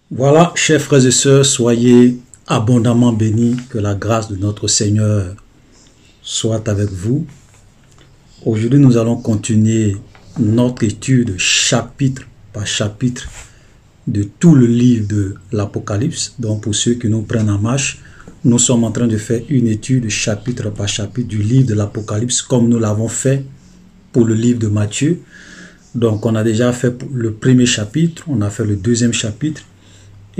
Voilà, chers frères et sœurs, soyez abondamment bénis, que la grâce de notre Seigneur soit avec vous. Aujourd'hui, nous allons continuer notre étude chapitre par chapitre de tout le livre de l'Apocalypse. Donc, pour ceux qui nous prennent en marche, nous sommes en train de faire une étude chapitre par chapitre du livre de l'Apocalypse, comme nous l'avons fait pour le livre de Matthieu. Donc, on a déjà fait le premier chapitre, on a fait le deuxième chapitre.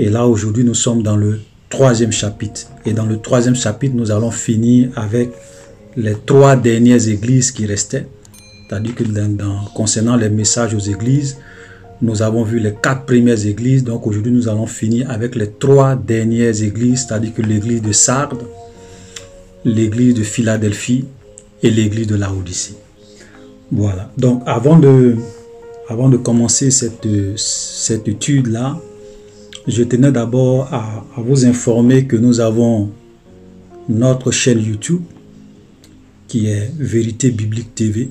Et là, aujourd'hui, nous sommes dans le troisième chapitre. Et dans le troisième chapitre, nous allons finir avec les trois dernières églises qui restaient. C'est-à-dire que concernant les messages aux églises, nous avons vu les 4 premières églises. Donc aujourd'hui, nous allons finir avec les 3 dernières églises, c'est-à-dire que l'église de Sardes, l'église de Philadelphie et l'église de Laodicée. Voilà. Donc avant de commencer cette étude-là, je tenais d'abord à vous informer que nous avons notre chaîne YouTube qui est Vérité Biblique TV.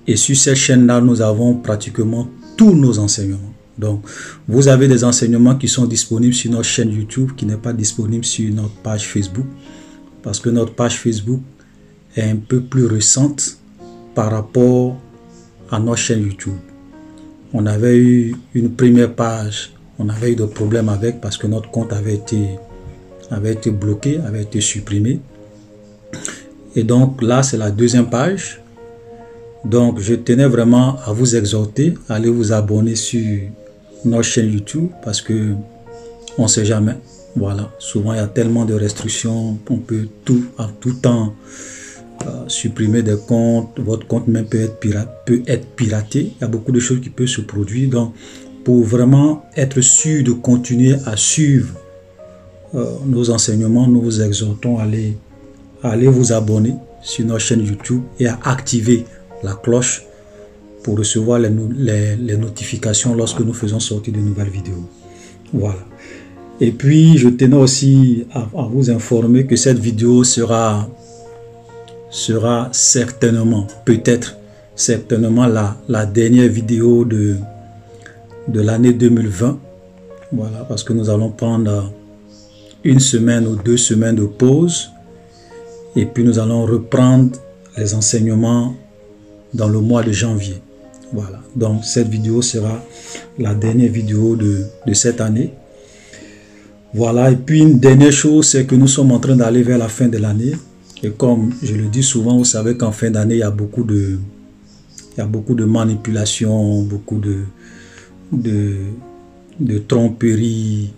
Et sur cette chaîne-là, nous avons pratiquement tous nos enseignements. Donc, vous avez des enseignements qui sont disponibles sur notre chaîne YouTube, qui n'est pas disponible sur notre page Facebook, parce que notre page Facebook est un peu plus récente par rapport à notre chaîne YouTube. On avait eu une première page, on avait eu des problèmes avec parce que notre compte avait été bloqué, avait été supprimé. Et donc là, c'est la deuxième page. Donc, je tenais vraiment à vous exhorter, à aller vous abonner sur notre chaîne YouTube parce que on ne sait jamais. Voilà, souvent il y a tellement de restrictions, on peut à tout temps supprimer des comptes, votre compte même peut être piraté. Il y a beaucoup de choses qui peuvent se produire. Donc, pour vraiment être sûr de continuer à suivre nos enseignements, nous vous exhortons à aller vous abonner sur notre chaîne YouTube et à activer la cloche pour recevoir les notifications lorsque nous faisons sortir de nouvelles vidéos. Voilà. Et puis, je tenais aussi à vous informer que cette vidéo sera certainement, peut-être, certainement la dernière vidéo de l'année 2020. Voilà, parce que nous allons prendre une semaine ou 2 semaines de pause. Et puis, nous allons reprendre les enseignements dans le mois de janvier. Voilà, donc cette vidéo sera la dernière vidéo de cette année. Voilà, et puis une dernière chose, c'est que nous sommes en train d'aller vers la fin de l'année. Et comme je le dis souvent, vous savez qu'en fin d'année, il y a beaucoup de manipulations, beaucoup de tromperies.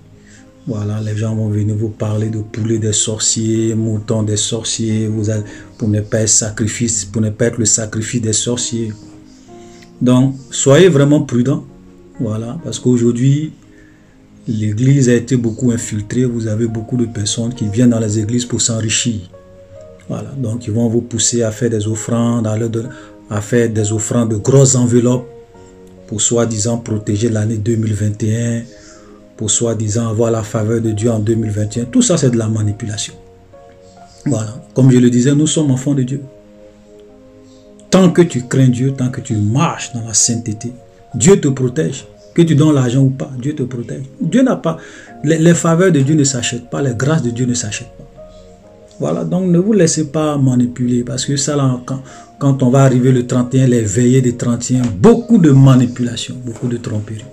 Voilà, les gens vont venir vous parler de poulet des sorciers, moutons des sorciers, pour ne pas être le sacrifice des sorciers. Donc, soyez vraiment prudents. Voilà, parce qu'aujourd'hui, l'église a été beaucoup infiltrée. Vous avez beaucoup de personnes qui viennent dans les églises pour s'enrichir. Voilà, donc ils vont vous pousser à faire des offrandes, à faire des offrandes de grosses enveloppes pour soi-disant protéger l'année 2021. Pour soi-disant avoir la faveur de Dieu en 2021. Tout ça, c'est de la manipulation. Voilà. Comme je le disais, nous sommes enfants de Dieu. Tant que tu crains Dieu, tant que tu marches dans la sainteté, Dieu te protège. Que tu donnes l'argent ou pas, Dieu te protège. Dieu n'a pas... Les faveurs de Dieu ne s'achètent pas, les grâces de Dieu ne s'achètent pas. Voilà, donc ne vous laissez pas manipuler. Parce que ça, là, quand on va arriver le 31, les veillées des 31, beaucoup de manipulation, beaucoup de tromperie.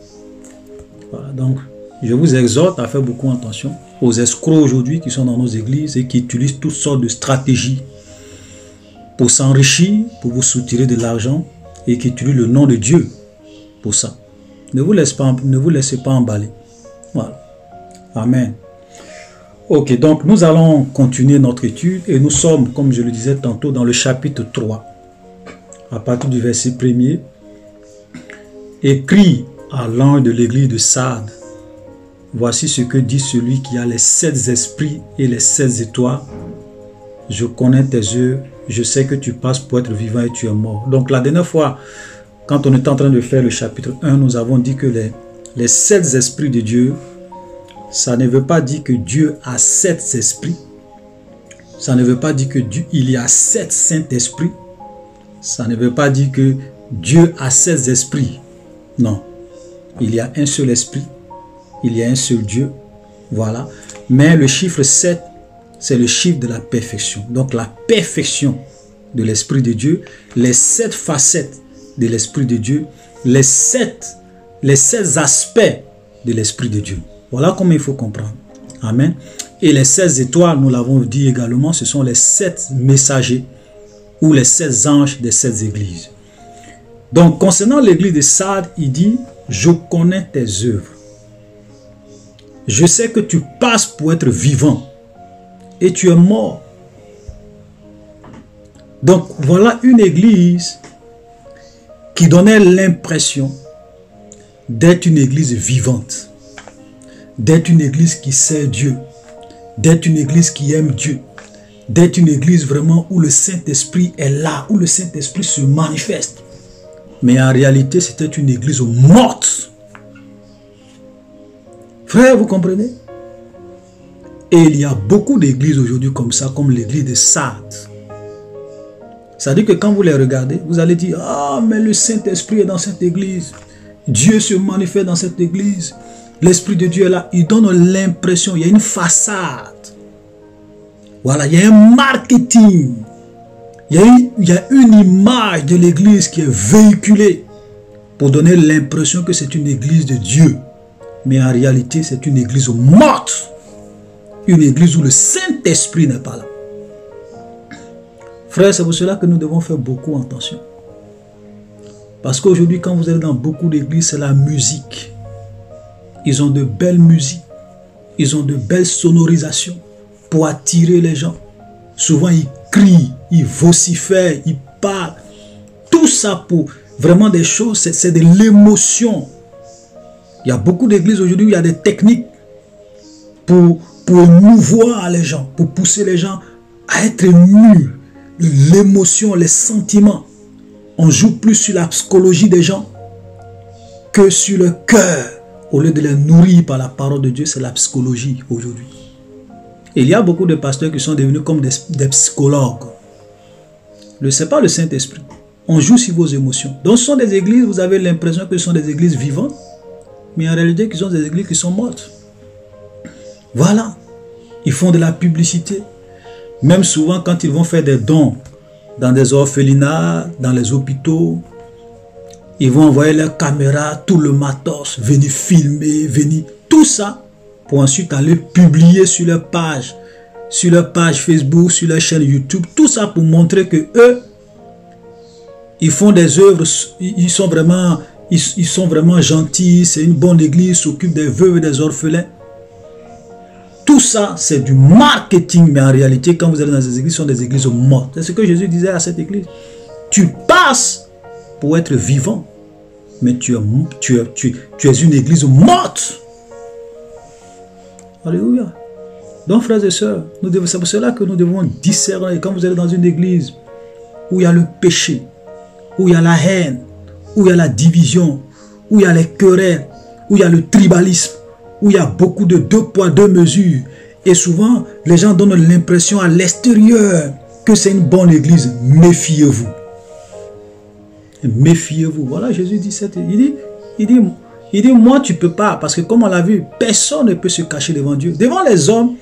Voilà, donc... je vous exhorte à faire beaucoup attention aux escrocs aujourd'hui qui sont dans nos églises et qui utilisent toutes sortes de stratégies pour s'enrichir, pour vous soutirer de l'argent et qui utilisent le nom de Dieu pour ça. Ne vous laissez pas emballer. Voilà. Amen. Ok, donc nous allons continuer notre étude et nous sommes, comme je le disais tantôt, dans le chapitre 3. À partir du verset 1er. Écrit à l'ange de l'église de Sardes. Voici ce que dit celui qui a les 7 esprits et les 7 étoiles. Je connais tes œuvres, je sais que tu passes pour être vivant et tu es mort. Donc la dernière fois, quand on était en train de faire le chapitre 1, nous avons dit que les 7 esprits de Dieu, ça ne veut pas dire que Dieu a 7 esprits. Ça ne veut pas dire que il y a 7 Saint-Esprits. Ça ne veut pas dire que Dieu a 7 esprits. Non, il y a un seul esprit. il y a un seul Dieu. Voilà. Mais le chiffre 7, c'est le chiffre de la perfection. Donc la perfection de l'Esprit de Dieu, les 7 facettes de l'Esprit de Dieu, les 7 aspects de l'Esprit de Dieu. Voilà comment il faut comprendre. Amen. Et les 16 étoiles, nous l'avons dit également, ce sont les 7 messagers ou les 7 anges des 7 églises. Donc, concernant l'église de Sardes, il dit, je connais tes œuvres. Je sais que tu passes pour être vivant et tu es mort. Donc, voilà une église qui donnait l'impression d'être une église vivante, d'être une église qui sert Dieu, d'être une église qui aime Dieu, d'être une église vraiment où le Saint-Esprit est là, où le Saint-Esprit se manifeste. Mais en réalité, c'était une église morte. Frère, vous comprenez? Et il y a beaucoup d'églises aujourd'hui comme ça, comme l'église de Sardes. C'est-à-dire que quand vous les regardez, vous allez dire, ah, mais le Saint-Esprit est dans cette église. Dieu se manifeste dans cette église. L'Esprit de Dieu est là. Il donne l'impression, il y a une façade. Voilà, il y a un marketing. Il y a une image de l'église qui est véhiculée pour donner l'impression que c'est une église de Dieu. Mais en réalité, c'est une église morte. Une église où le Saint-Esprit n'est pas là. Frère, c'est pour cela que nous devons faire beaucoup attention. Parce qu'aujourd'hui, quand vous allez dans beaucoup d'églises, c'est la musique. Ils ont de belles musiques. Ils ont de belles sonorisations pour attirer les gens. Souvent, ils crient, ils vocifèrent, ils parlent. Tout ça pour vraiment des choses, c'est de l'émotion. Il y a beaucoup d'églises aujourd'hui où il y a des techniques pour émouvoir les gens, pour pousser les gens à être émus. L'émotion, les sentiments. On joue plus sur la psychologie des gens que sur le cœur. Au lieu de les nourrir par la parole de Dieu, c'est la psychologie aujourd'hui. Il y a beaucoup de pasteurs qui sont devenus comme des psychologues. Ce n'est pas le Saint-Esprit. On joue sur vos émotions. Donc ce sont des églises, vous avez l'impression que ce sont des églises vivantes, mais en réalité, ce sont des églises qui sont mortes. Voilà. Ils font de la publicité. Même souvent, quand ils vont faire des dons dans des orphelinats, dans les hôpitaux, ils vont envoyer leurs caméras, tout le matos, venir filmer, venir, tout ça, pour ensuite aller publier sur leur page Facebook, sur leur chaîne YouTube, tout ça pour montrer que eux, ils font des œuvres, ils sont vraiment gentils, c'est une bonne église, ils s'occupent des veuves et des orphelins. Tout ça, c'est du marketing, mais en réalité, quand vous allez dans ces églises, ce sont des églises mortes. C'est ce que Jésus disait à cette église. Tu passes pour être vivant, mais tu es une église morte. Alléluia. Donc, frères et sœurs, c'est pour cela que nous devons discerner. Quand vous allez dans une église où il y a le péché, où il y a la haine, où il y a la division, où il y a les querelles, où il y a le tribalisme, où il y a beaucoup de 2 poids, 2 mesures. Et souvent, les gens donnent l'impression à l'extérieur que c'est une bonne église. Méfiez-vous. Méfiez-vous. Voilà, Jésus dit ça. Il dit, moi, tu ne peux pas. Parce que comme on l'a vu, personne ne peut se cacher devant Dieu. Devant les hommes,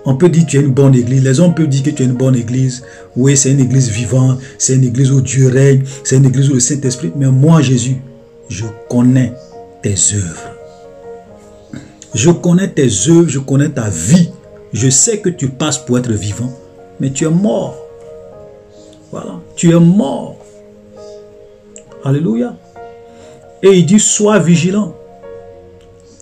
on peut dire que tu es une bonne église. Les hommes peuvent dire que tu es une bonne église. Oui, c'est une église vivante. C'est une église où Dieu règne. C'est une église où le Saint-Esprit. Mais moi, Jésus, je connais tes œuvres. Je connais tes œuvres, je connais ta vie. Je sais que tu passes pour être vivant, mais tu es mort. Voilà, tu es mort. Alléluia. Et il dit, sois vigilant.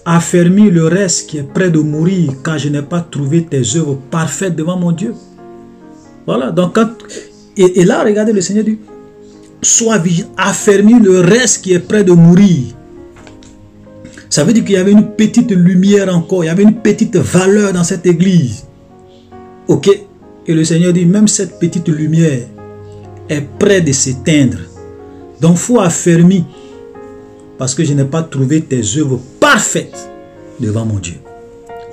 Affermis le reste qui est près de mourir, car je n'ai pas trouvé tes œuvres parfaites devant mon Dieu. Voilà, donc et là, regardez, le Seigneur dit, sois vigilant, affermis le reste qui est près de mourir. Ça veut dire qu'il y avait une petite lumière encore, il y avait une petite valeur dans cette église. Ok? Et le Seigneur dit, même cette petite lumière est près de s'éteindre. Donc, il faut affermir, parce que je n'ai pas trouvé tes œuvres parfaites devant mon Dieu.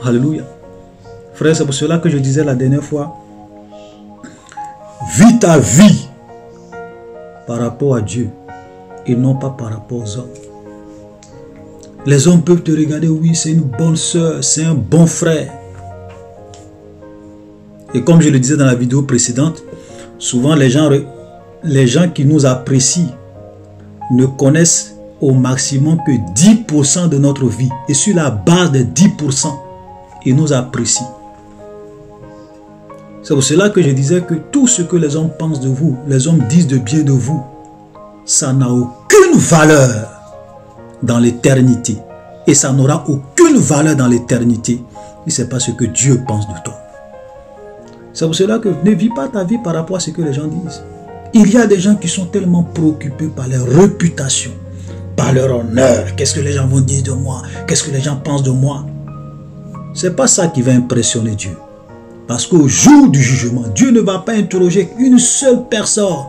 Alléluia. Frère, c'est pour cela que je disais la dernière fois, vis ta vie par rapport à Dieu et non pas par rapport aux hommes. Les hommes peuvent te regarder, oui, c'est une bonne sœur, c'est un bon frère. Et comme je le disais dans la vidéo précédente, souvent les gens qui nous apprécient ne connaissent au maximum que 10% de notre vie. Et sur la base de 10%, ils nous apprécient. C'est pour cela que je disais que tout ce que les hommes pensent de vous, les hommes disent de bien de vous, ça n'a aucune valeur dans l'éternité. Et ça n'aura aucune valeur dans l'éternité. Et ce n'est pas ce que Dieu pense de toi. C'est pour cela que ne vis pas ta vie par rapport à ce que les gens disent. Il y a des gens qui sont tellement préoccupés par leur réputation, par leur honneur. Qu'est-ce que les gens vont dire de moi? Qu'est-ce que les gens pensent de moi? Ce n'est pas ça qui va impressionner Dieu. Parce qu'au jour du jugement, Dieu ne va pas interroger une seule personne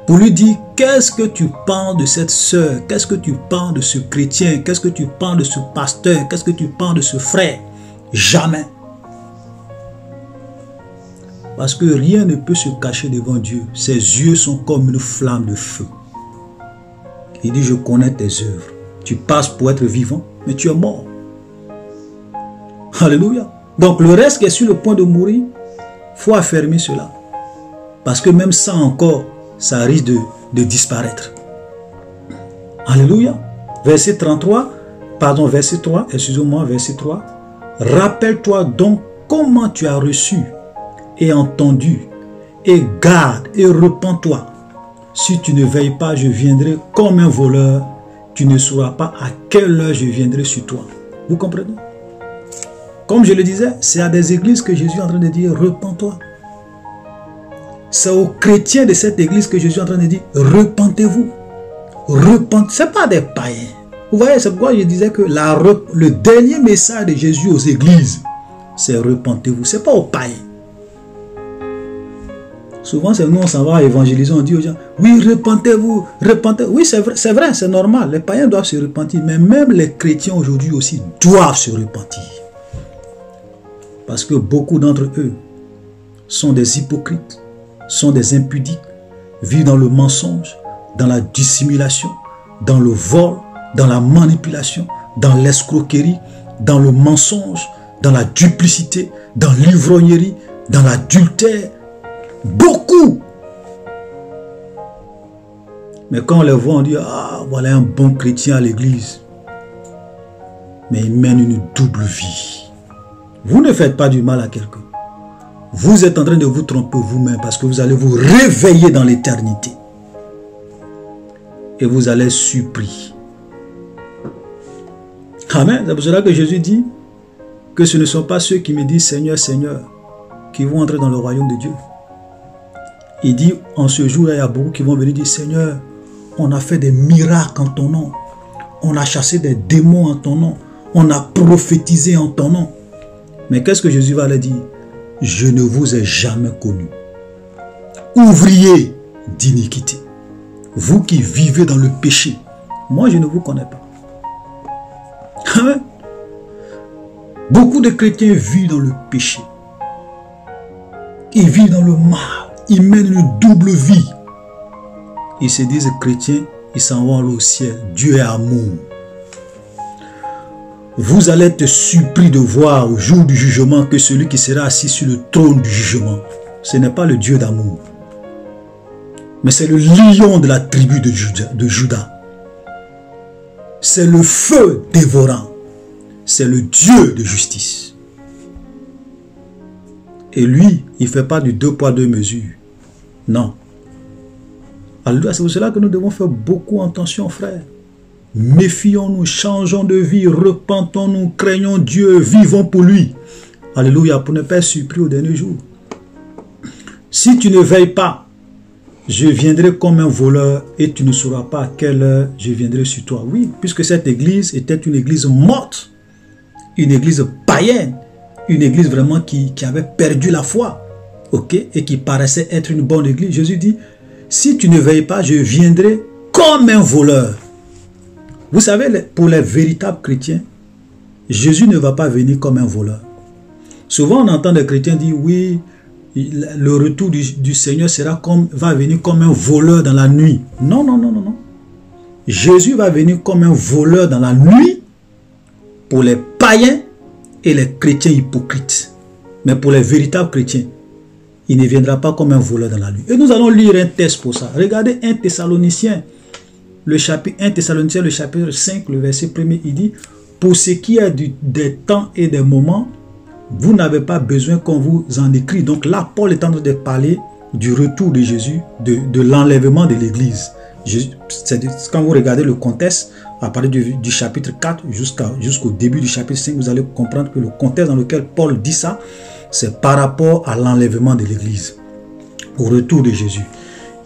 pour lui dire qu'est-ce que tu penses de cette sœur, qu'est-ce que tu penses de ce chrétien, qu'est-ce que tu penses de ce pasteur, qu'est-ce que tu penses de ce frère. Jamais. Parce que rien ne peut se cacher devant Dieu. Ses yeux sont comme une flamme de feu. Il dit, je connais tes œuvres. Tu passes pour être vivant, mais tu es mort. Alléluia. Donc le reste qui est sur le point de mourir, il faut affirmer cela. Parce que même ça encore, ça risque de disparaître. Alléluia. Verset 33, pardon, verset 3, excusez-moi, verset 3. Rappelle-toi donc comment tu as reçu et entendu, et garde et repens-toi. Si tu ne veilles pas, je viendrai comme un voleur. Tu ne sauras pas à quelle heure je viendrai sur toi. Vous comprenez? Comme je le disais, c'est à des églises que Jésus est en train de dire, repens-toi. C'est aux chrétiens de cette église que Jésus est en train de dire, repentez-vous. Ce n'est pas des païens. Vous voyez, c'est pourquoi je disais que le dernier message de Jésus aux églises, c'est repentez-vous. Ce n'est pas aux païens. Souvent, c'est nous, on s'en va évangéliser, on dit aux gens, oui, repentez-vous, repentez. Oui, c'est vrai, c'est normal. Les païens doivent se repentir, mais même les chrétiens aujourd'hui aussi doivent se repentir. Parce que beaucoup d'entre eux sont des hypocrites, sont des impudiques, vivent dans le mensonge, dans la dissimulation, dans le vol, dans la manipulation, dans l'escroquerie, dans le mensonge, dans la duplicité, dans l'ivrognerie, dans l'adultère. Beaucoup. Mais quand on les voit, on dit, ah, voilà un bon chrétien à l'église. Mais il mène une double vie. Vous ne faites pas du mal à quelqu'un. Vous êtes en train de vous tromper vous-même parce que vous allez vous réveiller dans l'éternité. Et vous allez être surpris. Amen. C'est pour cela que Jésus dit que ce ne sont pas ceux qui me disent Seigneur, Seigneur, qui vont entrer dans le royaume de Dieu. Il dit, en ce jour, il y a beaucoup qui vont venir dire, Seigneur, on a fait des miracles en ton nom. On a chassé des démons en ton nom. On a prophétisé en ton nom. Mais qu'est-ce que Jésus va leur dire? Je ne vous ai jamais connu. Ouvriers d'iniquité. Vous qui vivez dans le péché. Moi, je ne vous connais pas. Amen. Beaucoup de chrétiens vivent dans le péché. Ils vivent dans le mal. Ils mènent une double vie. Ils se disent chrétiens, ils s'en vont au ciel. Dieu est amour. Vous allez être surpris de voir au jour du jugement que celui qui sera assis sur le trône du jugement, ce n'est pas le Dieu d'amour, mais c'est le lion de la tribu de Juda. C'est le feu dévorant. C'est le Dieu de justice. Et lui, il ne fait pas du 2 poids 2 mesures. Non. Alléluia, c'est pour cela que nous devons faire beaucoup attention, frère. Méfions-nous, changeons de vie, repentons-nous, craignons Dieu, vivons pour lui. Alléluia, pour ne pas être surpris au dernier jour. Si tu ne veilles pas, je viendrai comme un voleur et tu ne sauras pas à quelle heure je viendrai sur toi. Oui, puisque cette église était une église morte, une église païenne, une église vraiment qui avait perdu la foi, ok, et qui paraissait être une bonne église. Jésus dit, si tu ne veilles pas, je viendrai comme un voleur. Vous savez, pour les véritables chrétiens, Jésus ne va pas venir comme un voleur. Souvent, on entend des chrétiens dire, oui, le retour du Seigneur va venir comme un voleur dans la nuit. Non, non, non, non, non. Jésus va venir comme un voleur dans la nuit pour les païens et les chrétiens hypocrites. Mais pour les véritables chrétiens, il ne viendra pas comme un voleur dans la nuit. Et nous allons lire un texte pour ça. Regardez 1 Thessaloniciens, le chapitre 1 Thessaloniciens, le chapitre 5, le verset 1er, il dit: pour ce qui est des temps et des moments, vous n'avez pas besoin qu'on vous en écrit. Donc là, Paul est en train de parler du retour de Jésus, de l'enlèvement de l'Église. Quand vous regardez le contexte, à partir du chapitre 4 jusqu'au début du chapitre 5, vous allez comprendre que le contexte dans lequel Paul dit ça, c'est par rapport à l'enlèvement de l'Église, au retour de Jésus.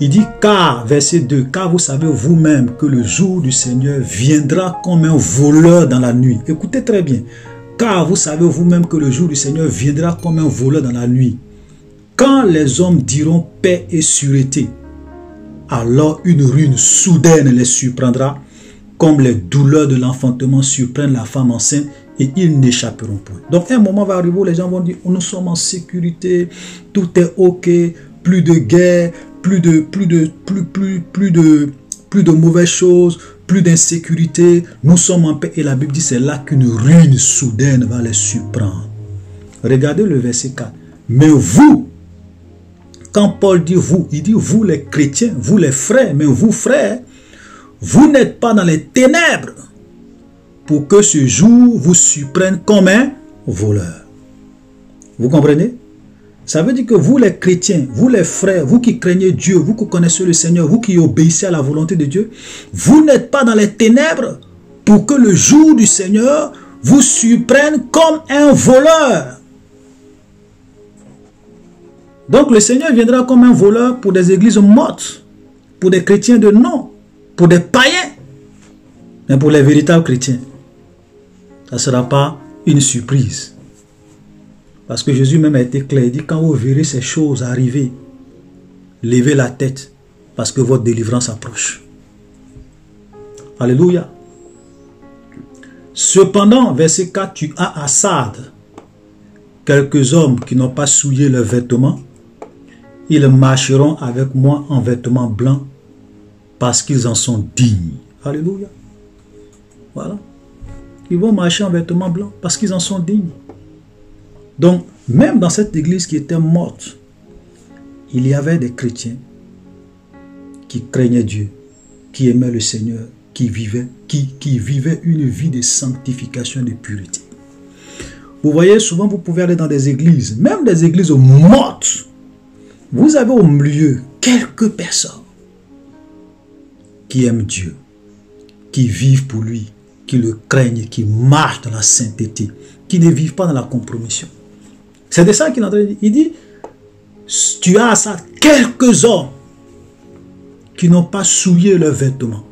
Il dit, car, verset 2, car vous savez vous-même que le jour du Seigneur viendra comme un voleur dans la nuit. Écoutez très bien. Car vous savez vous-même que le jour du Seigneur viendra comme un voleur dans la nuit. Quand les hommes diront paix et sûreté, alors une ruine soudaine les surprendra, comme les douleurs de l'enfantement surprennent la femme enceinte, et ils n'échapperont point. Donc un moment va arriver où les gens vont dire, nous sommes en sécurité, tout est ok, plus de guerre, plus de mauvaises choses, plus d'insécurité, nous sommes en paix. Et la Bible dit, c'est là qu'une ruine soudaine va les surprendre. Regardez le verset 4. Mais vous, quand Paul dit vous, il dit vous les chrétiens, vous les frères, mais vous frères, vous n'êtes pas dans les ténèbres pour que ce jour vous surprenne comme un voleur. Vous comprenez? Ça veut dire que vous les chrétiens, vous les frères, vous qui craignez Dieu, vous qui connaissez le Seigneur, vous qui obéissez à la volonté de Dieu, vous n'êtes pas dans les ténèbres pour que le jour du Seigneur vous surprenne comme un voleur. Donc le Seigneur viendra comme un voleur pour des églises mortes, pour des chrétiens de nom, pour des païens. Mais pour les véritables chrétiens, ça ne sera pas une surprise. Parce que Jésus même a été clair, il dit, quand vous verrez ces choses arriver, levez la tête, parce que votre délivrance approche. Alléluia. Cependant, verset 4, tu as à Sardes quelques hommes qui n'ont pas souillé leurs vêtements. Ils marcheront avec moi en vêtements blancs, parce qu'ils en sont dignes. Alléluia. Voilà. Ils vont marcher en vêtements blancs, parce qu'ils en sont dignes. Donc, même dans cette église qui était morte, il y avait des chrétiens qui craignaient Dieu, qui aimaient le Seigneur, qui vivaient une vie de sanctification et de pureté. Vous voyez, souvent vous pouvez aller dans des églises, même des églises mortes. Vous avez au milieu quelques personnes qui aiment Dieu, qui vivent pour lui, qui le craignent, qui marchent dans la sainteté, qui ne vivent pas dans la compromission. C'est de ça qu'il est en train de dire. Il dit, tu as à ça quelques hommes qui n'ont pas souillé leurs vêtements.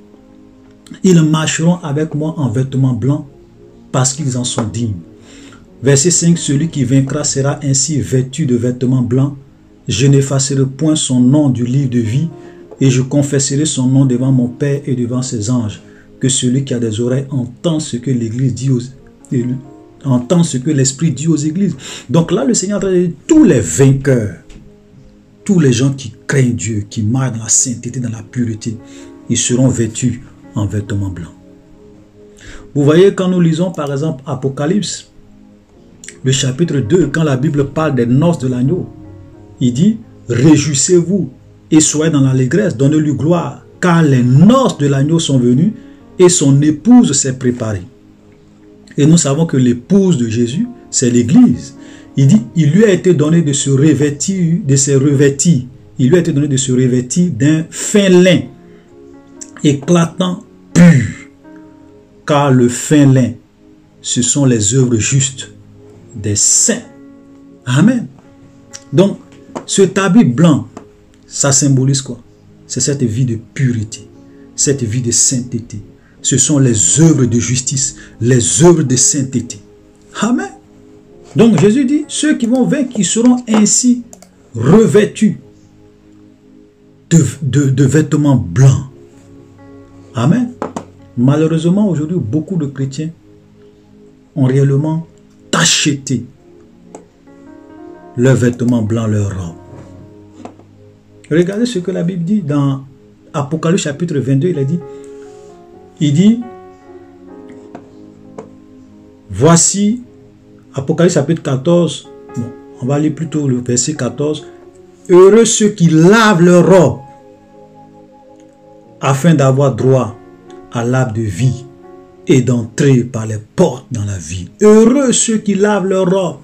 Ils marcheront avec moi en vêtements blancs parce qu'ils en sont dignes. Verset 5, celui qui vaincra sera ainsi vêtu de vêtements blancs. Je n'effacerai point son nom du livre de vie et je confesserai son nom devant mon Père et devant ses anges. Que celui qui a des oreilles entend ce que l'Église dit entend ce que l'Esprit dit aux églises. Donc là, le Seigneur a dit, tous les vainqueurs, tous les gens qui craignent Dieu, qui marchent dans la sainteté, dans la pureté, ils seront vêtus en vêtements blancs. Vous voyez, quand nous lisons par exemple Apocalypse, le chapitre 2, quand la Bible parle des noces de l'agneau, il dit, réjouissez-vous et soyez dans l'allégresse, donnez-lui gloire, car les noces de l'agneau sont venues et son épouse s'est préparée. Et nous savons que l'épouse de Jésus, c'est l'Église. Il dit, il lui a été donné de se revêtir, il lui a été donné de se revêtir d'un fin lin, éclatant, pur. Car le fin lin, ce sont les œuvres justes des saints. Amen. Donc, ce habit blanc, ça symbolise quoi? C'est cette vie de pureté, cette vie de sainteté. Ce sont les œuvres de justice, les œuvres de sainteté. Amen. Donc Jésus dit, ceux qui vont vaincre, ils seront ainsi revêtus de vêtements blancs. Amen. Malheureusement, aujourd'hui, beaucoup de chrétiens ont réellement tacheté leurs vêtements blancs, leurs robes. Regardez ce que la Bible dit dans Apocalypse chapitre 22, il dit, Voici, Apocalypse chapitre 14, bon, on va lire plutôt le verset 14. Heureux ceux qui lavent leurs robes, afin d'avoir droit à l'arbre de vie et d'entrer par les portes dans la vie. Heureux ceux qui lavent leurs robes.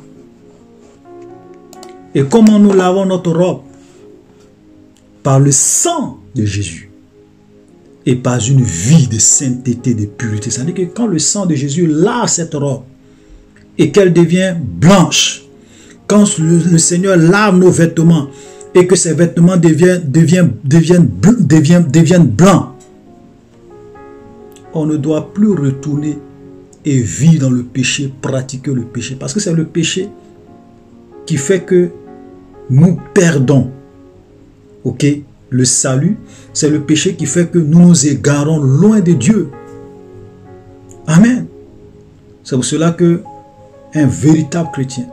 Et comment nous lavons notre robe? Par le sang de Jésus. Et par une vie de sainteté, de pureté. C'est-à-dire que quand le sang de Jésus lave cette robe et qu'elle devient blanche, quand le Seigneur lave nos vêtements et que ces vêtements deviennent blancs, on ne doit plus retourner et vivre dans le péché, pratiquer le péché. Parce que c'est le péché qui fait que nous perdons. Ok? Le salut, c'est le péché qui fait que nous nous égarons loin de Dieu. Amen. C'est pour cela que un véritable chrétien,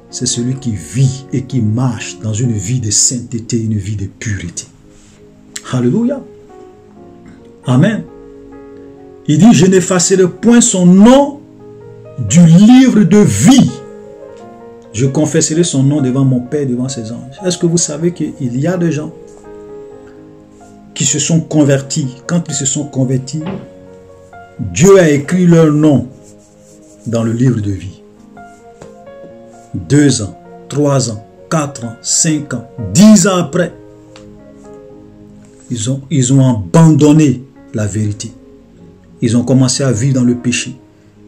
c'est celui qui vit et qui marche dans une vie de sainteté, une vie de pureté. Alléluia. Amen. Il dit, je n'effacerai point son nom du livre de vie. Je confesserai son nom devant mon Père, devant ses anges. Est-ce que vous savez qu'il y a des gens qui se sont convertis? Quand ils se sont convertis, Dieu a écrit leur nom dans le livre de vie. 2 ans, 3 ans, 4 ans, 5 ans, 10 ans après, ils ont abandonné la vérité. Ils ont commencé à vivre dans le péché.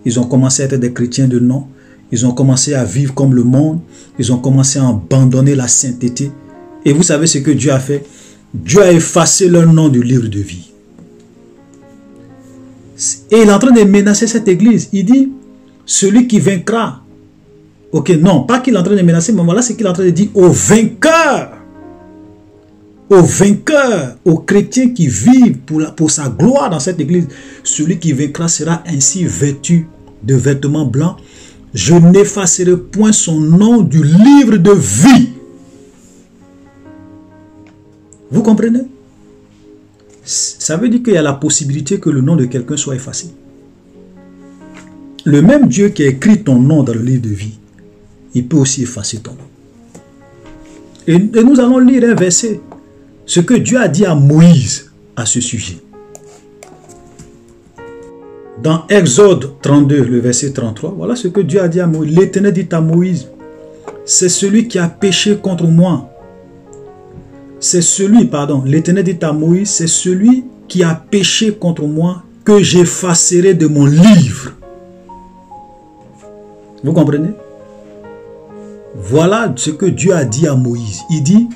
Ils ont commencé à être des chrétiens de nom. Ils ont commencé à vivre comme le monde. Ils ont commencé à abandonner la sainteté. Et vous savez ce que Dieu a fait? Dieu a effacé leur nom du livre de vie. Et il est en train de menacer cette église. Il dit, celui qui vaincra. Ok, non, pas qu'il est en train de menacer, mais voilà ce qu'il est en train de dire aux vainqueurs. Aux vainqueurs, aux chrétiens qui vivent pour sa gloire dans cette église. Celui qui vaincra sera ainsi vêtu de vêtements blancs. Je n'effacerai point son nom du livre de vie. Vous comprenez? Ça veut dire qu'il y a la possibilité que le nom de quelqu'un soit effacé. Le même Dieu qui a écrit ton nom dans le livre de vie, il peut aussi effacer ton nom. Et nous allons lire un verset. Ce que Dieu a dit à Moïse à ce sujet. Dans Exode 32, le verset 33, voilà ce que Dieu a dit à Moïse. L'Éternel dit à Moïse, c'est celui qui a péché contre moi. C'est celui, pardon, l'Éternel dit à Moïse, c'est celui qui a péché contre moi que j'effacerai de mon livre. Vous comprenez? Voilà ce que Dieu a dit à Moïse. Il dit,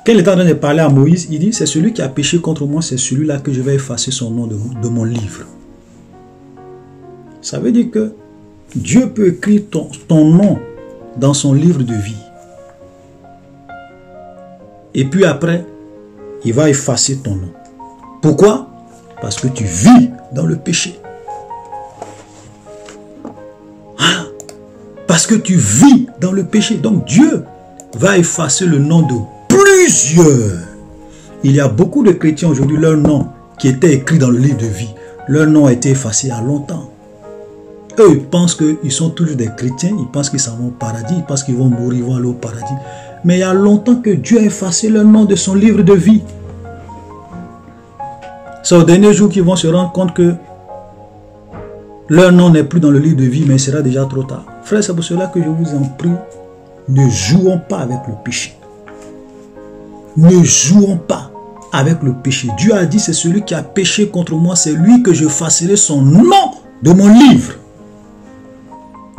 quand il est en train de parler à Moïse, il dit, c'est celui qui a péché contre moi, c'est celui-là que je vais effacer son nom de mon livre. Ça veut dire que Dieu peut écrire ton nom dans son livre de vie. Et puis après, il va effacer ton nom. Pourquoi? Parce que tu vis dans le péché. Ah, parce que tu vis dans le péché. Donc Dieu va effacer le nom de plusieurs. Il y a beaucoup de chrétiens aujourd'hui, leur nom qui était écrit dans le livre de vie, leur nom a été effacé il y a longtemps. Eux, ils pensent qu'ils sont toujours des chrétiens, ils pensent qu'ils s'en vont au paradis, ils pensent qu'ils vont mourir, ils vont aller au paradis. Mais il y a longtemps que Dieu a effacé leur nom de son livre de vie. C'est au dernier jour qu'ils vont se rendre compte que leur nom n'est plus dans le livre de vie, mais il sera déjà trop tard. Frère, c'est pour cela que je vous en prie, ne jouons pas avec le péché. Ne jouons pas avec le péché. Dieu a dit, c'est celui qui a péché contre moi, c'est lui que je effacerai son nom de mon livre.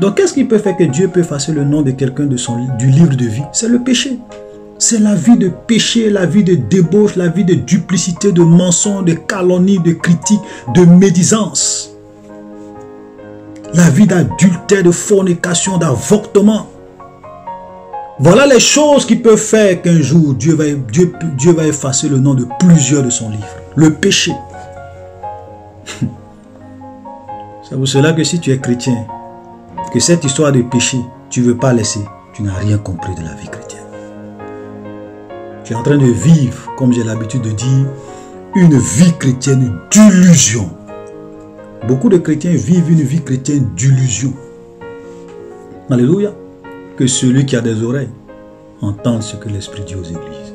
Donc, qu'est-ce qui peut faire que Dieu peut effacer le nom de quelqu'un du livre de vie? C'est le péché. C'est la vie de péché, la vie de débauche, la vie de duplicité, de mensonge, de calomnie, de critique, de médisance. La vie d'adultère, de fornication, d'avortement. Voilà les choses qui peuvent faire qu'un jour Dieu va effacer le nom de plusieurs de son livre. Le péché. C'est pour cela que si tu es chrétien, que cette histoire de péché, tu ne veux pas laisser, tu n'as rien compris de la vie chrétienne. Tu es en train de vivre, comme j'ai l'habitude de dire, une vie chrétienne d'illusion. Beaucoup de chrétiens vivent une vie chrétienne d'illusion. Alléluia. Que celui qui a des oreilles entende ce que l'Esprit dit aux églises.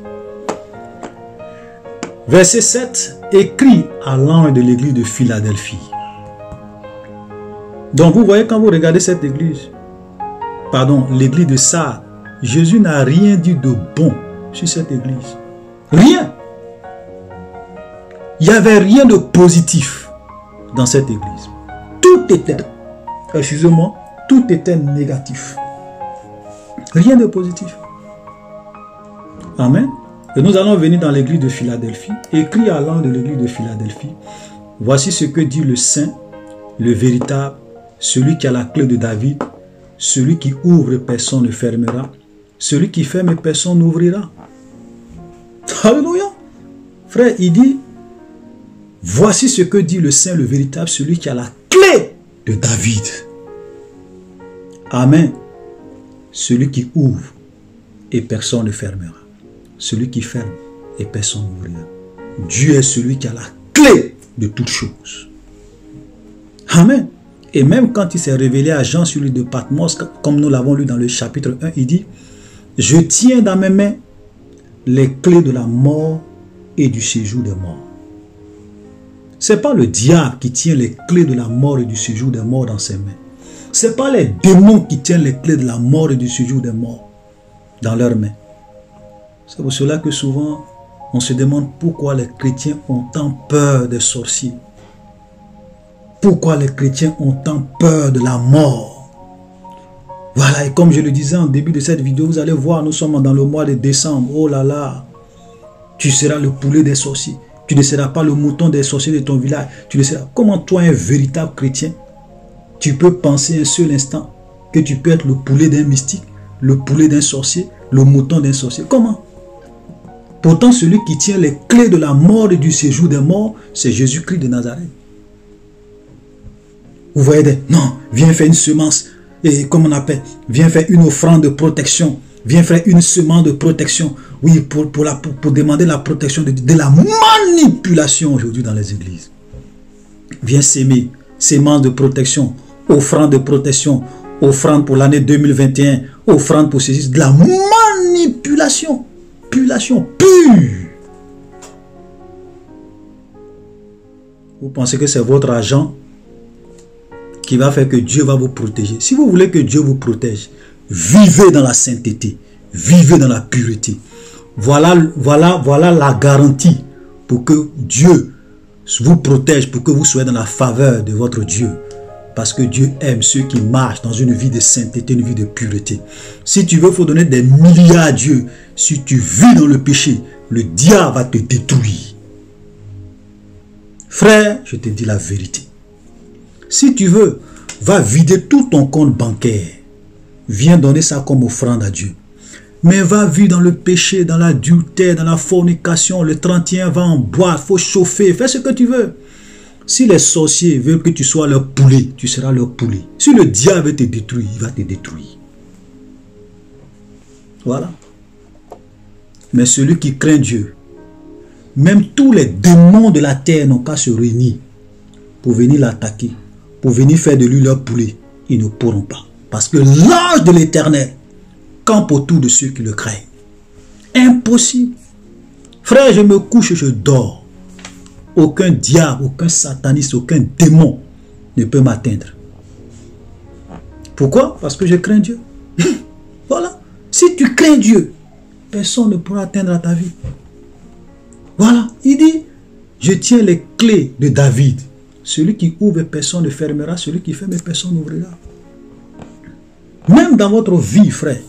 Verset 7. Écrit à l'ange de l'église de Philadelphie. Donc vous voyez quand vous regardez cette église, pardon, l'église de Sardes, Jésus n'a rien dit de bon sur cette église. Rien. Il n'y avait rien de positif dans cette église. Tout était, excusez-moi, tout était négatif. Rien de positif. Amen. Et nous allons venir dans l'église de Philadelphie. Écrit à l'ange de l'église de Philadelphie. Voici ce que dit le saint, le véritable, celui qui a la clé de David, celui qui ouvre et personne ne fermera, celui qui ferme et personne n'ouvrira. Alléluia. Frère, il dit, voici ce que dit le saint, le véritable, celui qui a la clé de David. Amen. Celui qui ouvre et personne ne fermera. Celui qui ferme et personne n'ouvrira. Dieu est celui qui a la clé de toutes choses. Amen. Et même quand il s'est révélé à Jean sur l'île de Patmos, comme nous l'avons lu dans le chapitre 1, il dit, je tiens dans mes mains les clés de la mort et du séjour des morts. Ce n'est pas le diable qui tient les clés de la mort et du séjour des morts dans ses mains. Ce n'est pas les démons qui tiennent les clés de la mort et du séjour des morts dans leurs mains. C'est pour cela que souvent, on se demande pourquoi les chrétiens ont tant peur des sorciers. Pourquoi les chrétiens ont tant peur de la mort. Voilà, et comme je le disais en début de cette vidéo, vous allez voir, nous sommes dans le mois de décembre. Oh là là, tu seras le poulet des sorciers. Tu ne seras pas le mouton des sorciers de ton village. Tu ne seras... Comment toi, un véritable chrétien, tu peux penser un seul instant que tu peux être le poulet d'un mystique, le poulet d'un sorcier, le mouton d'un sorcier? Comment? Pourtant, celui qui tient les clés de la mort et du séjour des morts, c'est Jésus-Christ de Nazareth. Vous voyez, non, viens faire une semence, et comme on appelle, viens faire une offrande de protection, viens faire une semence de protection. Oui, pour demander la protection de la manipulation aujourd'hui dans les églises. Viens s'aimer, semence de protection, offrande de protection, offrande pour l'année 2021, offrande pour ceci, de la manipulation, pure. Vous pensez que c'est votre argent qui va faire que Dieu va vous protéger? Si vous voulez que Dieu vous protège, vivez dans la sainteté, vivez dans la pureté. Voilà la garantie pour que Dieu vous protège, pour que vous soyez dans la faveur de votre Dieu. Parce que Dieu aime ceux qui marchent dans une vie de sainteté, une vie de pureté. Si tu veux, il faut donner des milliards à Dieu. Si tu vis dans le péché, le diable va te détruire. Frère, je te dis la vérité. Si tu veux, va vider tout ton compte bancaire. Viens donner ça comme offrande à Dieu. Mais va vivre dans le péché, dans l'adultère, dans la fornication. Le 31, va en boire, il faut chauffer, fais ce que tu veux. Si les sorciers veulent que tu sois leur poulet, tu seras leur poulet. Si le diable veut te détruire, il va te détruire. Voilà. Mais celui qui craint Dieu, même tous les démons de la terre n'ont qu'à se réunir pour venir l'attaquer, pour venir faire de lui leur poulet. Ils ne pourront pas. Parce que l'ange de l'Éternel campe autour de ceux qui le craignent. Impossible. Frère, je me couche et je dors. Aucun diable, aucun sataniste, aucun démon ne peut m'atteindre. Pourquoi? Parce que je crains Dieu. Voilà. Si tu crains Dieu, personne ne pourra atteindre à ta vie. Voilà. Il dit, je tiens les clés de David. Celui qui ouvre, personne ne fermera. Celui qui ferme, personne n'ouvrira. Même dans votre vie, frère,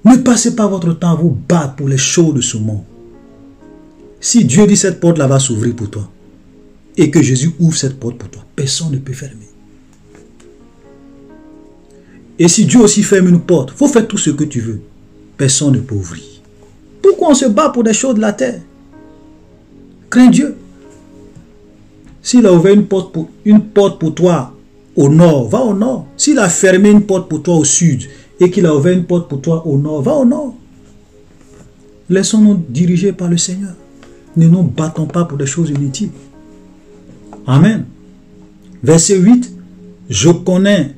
ne passez pas votre temps à vous battre pour les choses de ce monde. Si Dieu dit cette porte-là va s'ouvrir pour toi, et que Jésus ouvre cette porte pour toi, personne ne peut fermer. Et si Dieu aussi ferme une porte, il faut faire tout ce que tu veux. Personne ne peut ouvrir. Pourquoi on se bat pour des choses de la terre? Crains Dieu. S'il a ouvert une porte pour toi au nord, va au nord. S'il a fermé une porte pour toi au sud, et qu'il a ouvert une porte pour toi au nord, va au nord. Laissons-nous diriger par le Seigneur. Ne nous battons pas pour des choses inutiles. Amen. Verset 8. Je connais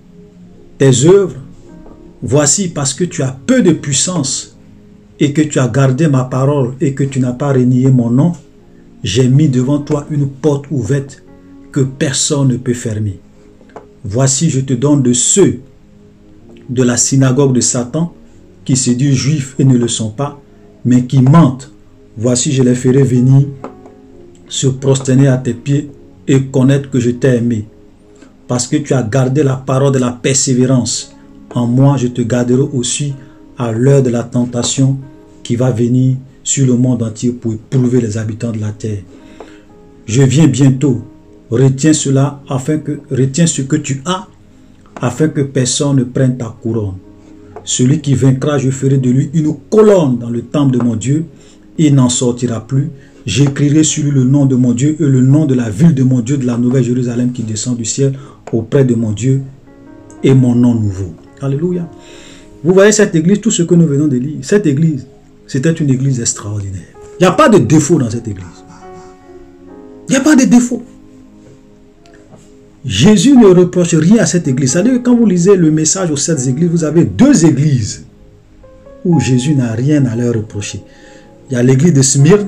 tes œuvres. Voici, parce que tu as peu de puissance et que tu as gardé ma parole et que tu n'as pas renié mon nom, j'ai mis devant toi une porte ouverte que personne ne peut fermer. Voici, je te donne de ceux de la synagogue de Satan qui se disent juifs et ne le sont pas, mais qui mentent. Voici, je les ferai venir se prosterner à tes pieds et connaître que je t'ai aimé. Parce que tu as gardé la parole de la persévérance. En moi, je te garderai aussi à l'heure de la tentation qui va venir sur le monde entier pour éprouver les habitants de la terre. Je viens bientôt. Retiens cela, retiens ce que tu as, afin que personne ne prenne ta couronne. Celui qui vaincra, je ferai de lui une colonne dans le temple de mon Dieu. Il n'en sortira plus. J'écrirai sur lui le nom de mon Dieu et le nom de la ville de mon Dieu, de la nouvelle Jérusalem qui descend du ciel auprès de mon Dieu et mon nom nouveau. Alléluia. Vous voyez cette église, tout ce que nous venons de lire. Cette église, c'était une église extraordinaire. Il n'y a pas de défaut dans cette église. Il n'y a pas de défaut. Jésus ne reproche rien à cette église. C'est-à-dire que quand vous lisez le message aux 7 églises, vous avez 2 églises où Jésus n'a rien à leur reprocher. Il y a l'église de Smyrne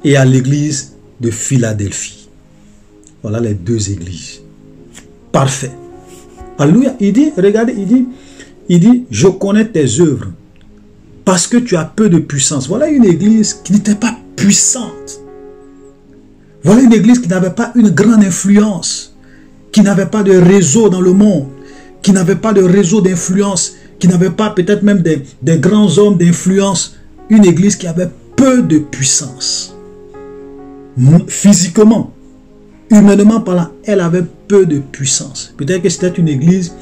et il y a l'église de Philadelphie. Voilà les 2 églises. Parfait. Alléluia. Il dit, regardez, il dit, je connais tes œuvres parce que tu as peu de puissance. Voilà une église qui n'était pas puissante. Voilà une église qui n'avait pas une grande influence, qui n'avait pas de réseau dans le monde, qui n'avait pas de réseau d'influence, qui n'avait pas peut-être même des grands hommes d'influence. Une église qui avait peu de puissance. Physiquement, humainement parlant, elle avait peu de puissance. Peut-être que c'était une église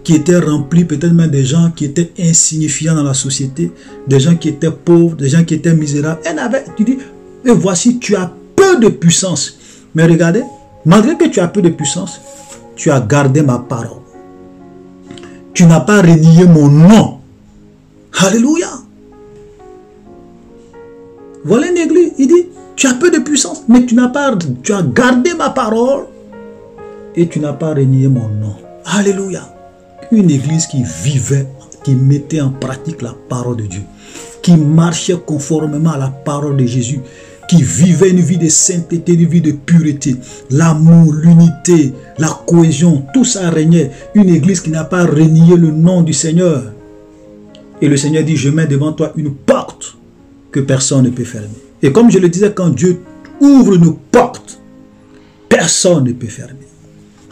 qui était remplie peut-être même des gens qui étaient insignifiants dans la société, des gens qui étaient pauvres, des gens qui étaient misérables. Elle avait, tu dis, et voici, tu as peu de puissance. Mais regardez, malgré que tu as peu de puissance, tu as gardé ma parole. Tu n'as pas renié mon nom. Alléluia. Voilà une église, il dit, tu as peu de puissance, mais tu as gardé ma parole et tu n'as pas renié mon nom. Alléluia. Une église qui vivait, qui mettait en pratique la parole de Dieu, qui marchait conformément à la parole de Jésus, qui vivait une vie de sainteté, une vie de pureté, l'amour, l'unité, la cohésion, tout ça régnait. Une église qui n'a pas renié le nom du Seigneur. Et le Seigneur dit, je mets devant toi une porte que personne ne peut fermer. Et comme je le disais, quand Dieu ouvre une porte, personne ne peut fermer.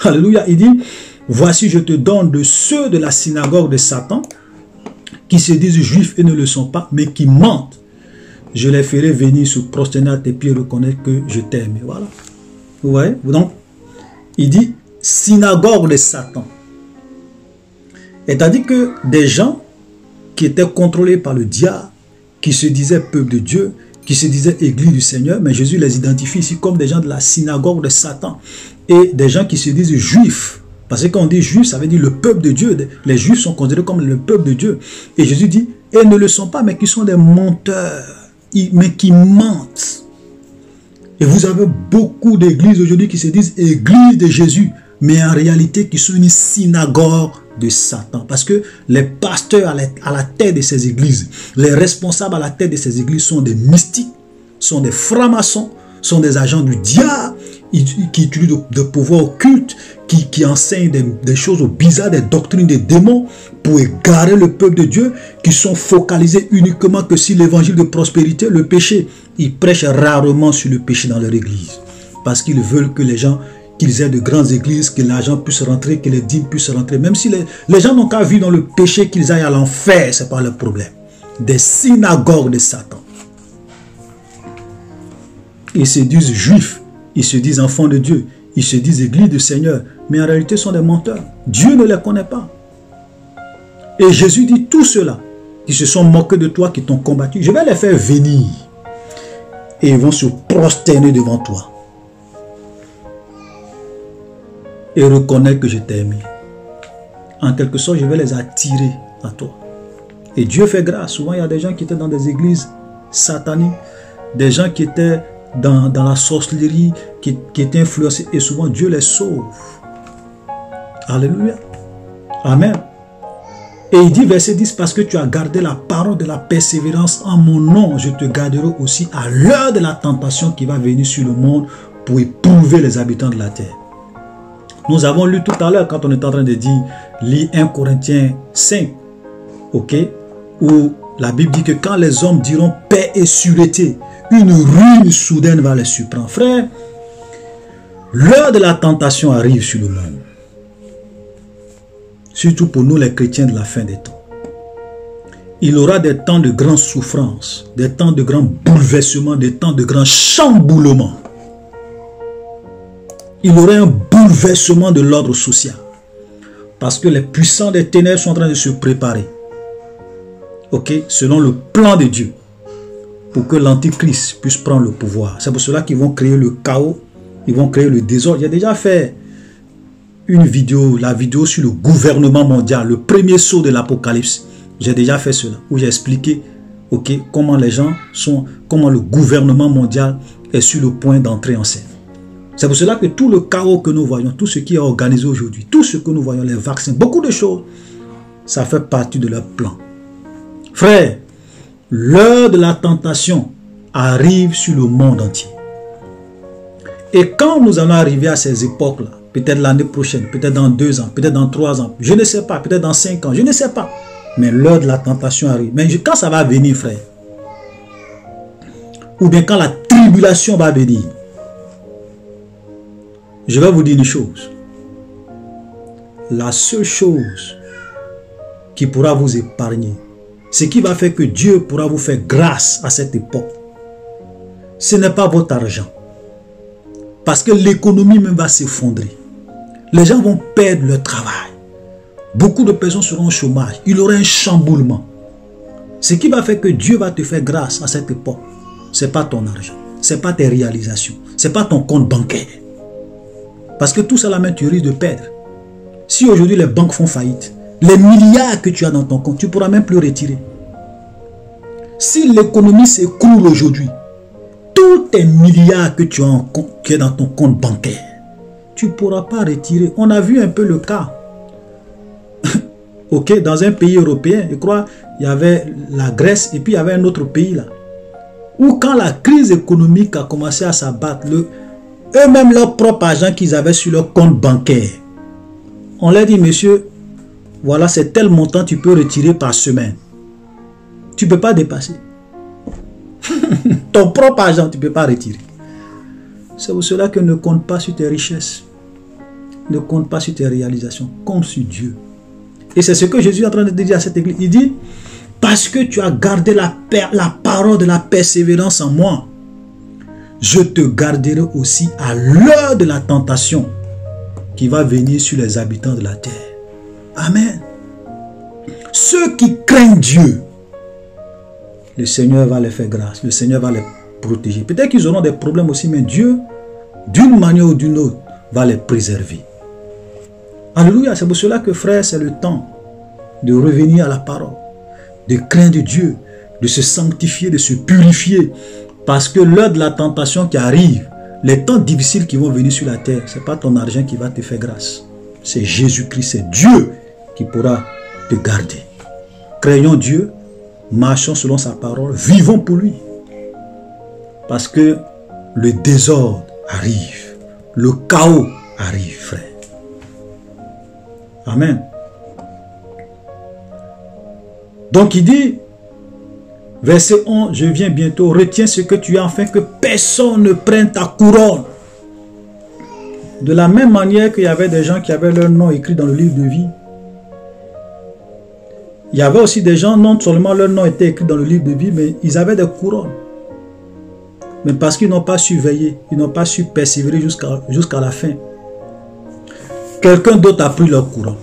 Alléluia. Il dit, voici, je te donne de ceux de la synagogue de Satan, qui se disent juifs et ne le sont pas, mais qui mentent. Je les ferai venir se prosterner à tes pieds et reconnaître que je t'aime. Voilà. Vous voyez? Donc, il dit synagogue de Satan. C'est-à-dire que des gens qui étaient contrôlés par le diable, qui se disaient peuple de Dieu, qui se disaient église du Seigneur, mais Jésus les identifie ici comme des gens de la synagogue de Satan. Et des gens qui se disent juifs. Parce que quand on dit juif, ça veut dire le peuple de Dieu. Les juifs sont considérés comme le peuple de Dieu. Et Jésus dit, ils ne le sont pas, mais qui sont des menteurs. Mais qui mentent. Et vous avez beaucoup d'églises aujourd'hui qui se disent église de Jésus, mais en réalité qui sont une synagogue de Satan. Parce que les pasteurs à la tête de ces églises, les responsables à la tête de ces églises sont des mystiques, sont des francs-maçons, sont des agents du diable, qui utilisent de pouvoirs occultes, qui enseignent des choses bizarres, des doctrines des démons pour égarer le peuple de Dieu, qui sont focalisés uniquement que sur l'évangile de prospérité, le péché. Ils prêchent rarement sur le péché dans leur église. Parce qu'ils veulent que les gens, qu'ils aient de grandes églises, que l'argent puisse rentrer, que les dîmes puissent rentrer. Même si les gens n'ont qu'à vivre dans le péché, qu'ils aillent à l'enfer, ce n'est pas le problème. Des synagogues de Satan. Ils se disent juifs, ils se disent enfants de Dieu, ils se disent église du Seigneur, mais en réalité sont des menteurs. Dieu ne les connaît pas. Et Jésus dit, tous ceux-là qui se sont moqués de toi, qui t'ont combattu, je vais les faire venir. Et ils vont se prosterner devant toi. Et reconnaître que je t'ai aimé. En quelque sorte, je vais les attirer à toi. Et Dieu fait grâce. Souvent, il y a des gens qui étaient dans des églises sataniques, des gens qui étaient dans la sorcellerie, qui est influencés, et souvent Dieu les sauve. Alléluia. Amen. Et il dit, verset 10, parce que tu as gardé la parole de la persévérance en mon nom, je te garderai aussi à l'heure de la tentation qui va venir sur le monde pour éprouver les habitants de la terre. Nous avons lu tout à l'heure, quand on est en train de dire, lis 1 Corinthiens 5, ok, où la Bible dit que quand les hommes diront paix et sûreté, une ruine soudaine va les surprendre. Frère, l'heure de la tentation arrive sur le monde. Surtout pour nous les chrétiens de la fin des temps. Il aura des temps de grande souffrance, des temps de grand bouleversement, des temps de grand chamboulement. Il aura un bouleversement de l'ordre social. Parce que les puissants des ténèbres sont en train de se préparer. Ok, selon le plan de Dieu. Pour que l'antichrist puisse prendre le pouvoir. C'est pour cela qu'ils vont créer le chaos. Ils vont créer le désordre. J'ai déjà fait une vidéo, la vidéo sur le gouvernement mondial, le premier saut de l'Apocalypse. J'ai déjà fait cela, où j'ai expliqué comment les gens sont, comment le gouvernement mondial est sur le point d'entrer en scène. C'est pour cela que tout le chaos que nous voyons, tout ce qui est organisé aujourd'hui, tout ce que nous voyons, les vaccins, beaucoup de choses, ça fait partie de leur plan. Frère, l'heure de la tentation arrive sur le monde entier. Et quand nous allons arriver à ces époques-là, peut-être l'année prochaine, peut-être dans 2 ans, peut-être dans 3 ans, je ne sais pas, peut-être dans 5 ans, je ne sais pas. Mais l'heure de la tentation arrive. Mais quand ça va venir, frère, ou bien quand la tribulation va venir, je vais vous dire une chose. La seule chose qui pourra vous épargner, ce qui va faire que Dieu pourra vous faire grâce à cette époque, ce n'est pas votre argent. Parce que l'économie même va s'effondrer. Les gens vont perdre leur travail. Beaucoup de personnes seront au chômage. Il y aura un chamboulement. Ce qui va faire que Dieu va te faire grâce à cette époque, ce n'est pas ton argent. Ce n'est pas tes réalisations. Ce n'est pas ton compte bancaire. Parce que tout ça, la main, tu risques de perdre. Si aujourd'hui les banques font faillite, les milliards que tu as dans ton compte, tu ne pourras même plus retirer. Si l'économie s'écroule aujourd'hui, tous tes milliards que tu as qui est dans ton compte bancaire, tu ne pourras pas retirer. On a vu un peu le cas. Ok, dans un pays européen, je crois, il y avait la Grèce et puis il y avait un autre pays là. Où quand la crise économique a commencé à s'abattre, eux-mêmes leur propre argent qu'ils avaient sur leur compte bancaire, on leur dit, monsieur, voilà, c'est tel montant tu peux retirer par semaine. Tu ne peux pas dépasser. Ton propre argent, tu ne peux pas retirer. C'est pour cela que ne compte pas sur tes richesses. Ne compte pas sur tes réalisations. Compte sur Dieu. Et c'est ce que Jésus est en train de dire à cette église. Il dit, parce que tu as gardé la parole de la persévérance en moi, je te garderai aussi à l'heure de la tentation qui va venir sur les habitants de la terre. Amen. Ceux qui craignent Dieu, le Seigneur va les faire grâce. Le Seigneur va les protéger. Peut-être qu'ils auront des problèmes aussi, mais Dieu, d'une manière ou d'une autre, va les préserver. Alléluia. C'est pour cela que, frère, c'est le temps de revenir à la parole, de craindre Dieu, de se sanctifier, de se purifier. Parce que l'heure de la tentation qui arrive, les temps difficiles qui vont venir sur la terre, ce n'est pas ton argent qui va te faire grâce. C'est Jésus-Christ, c'est Dieu qui pourra te garder. Craignons Dieu, marchons selon sa parole, vivons pour lui. Parce que le désordre arrive, le chaos arrive, frère. Amen. Donc il dit, verset 11, je viens bientôt, retiens ce que tu as afin que personne ne prenne ta couronne. De la même manière qu'il y avait des gens qui avaient leur nom écrit dans le livre de vie, il y avait aussi des gens, non seulement leur nom était écrit dans le livre de vie, mais ils avaient des couronnes. Mais parce qu'ils n'ont pas su veiller, ils n'ont pas su persévérer jusqu'à la fin, quelqu'un d'autre a pris leur couronne.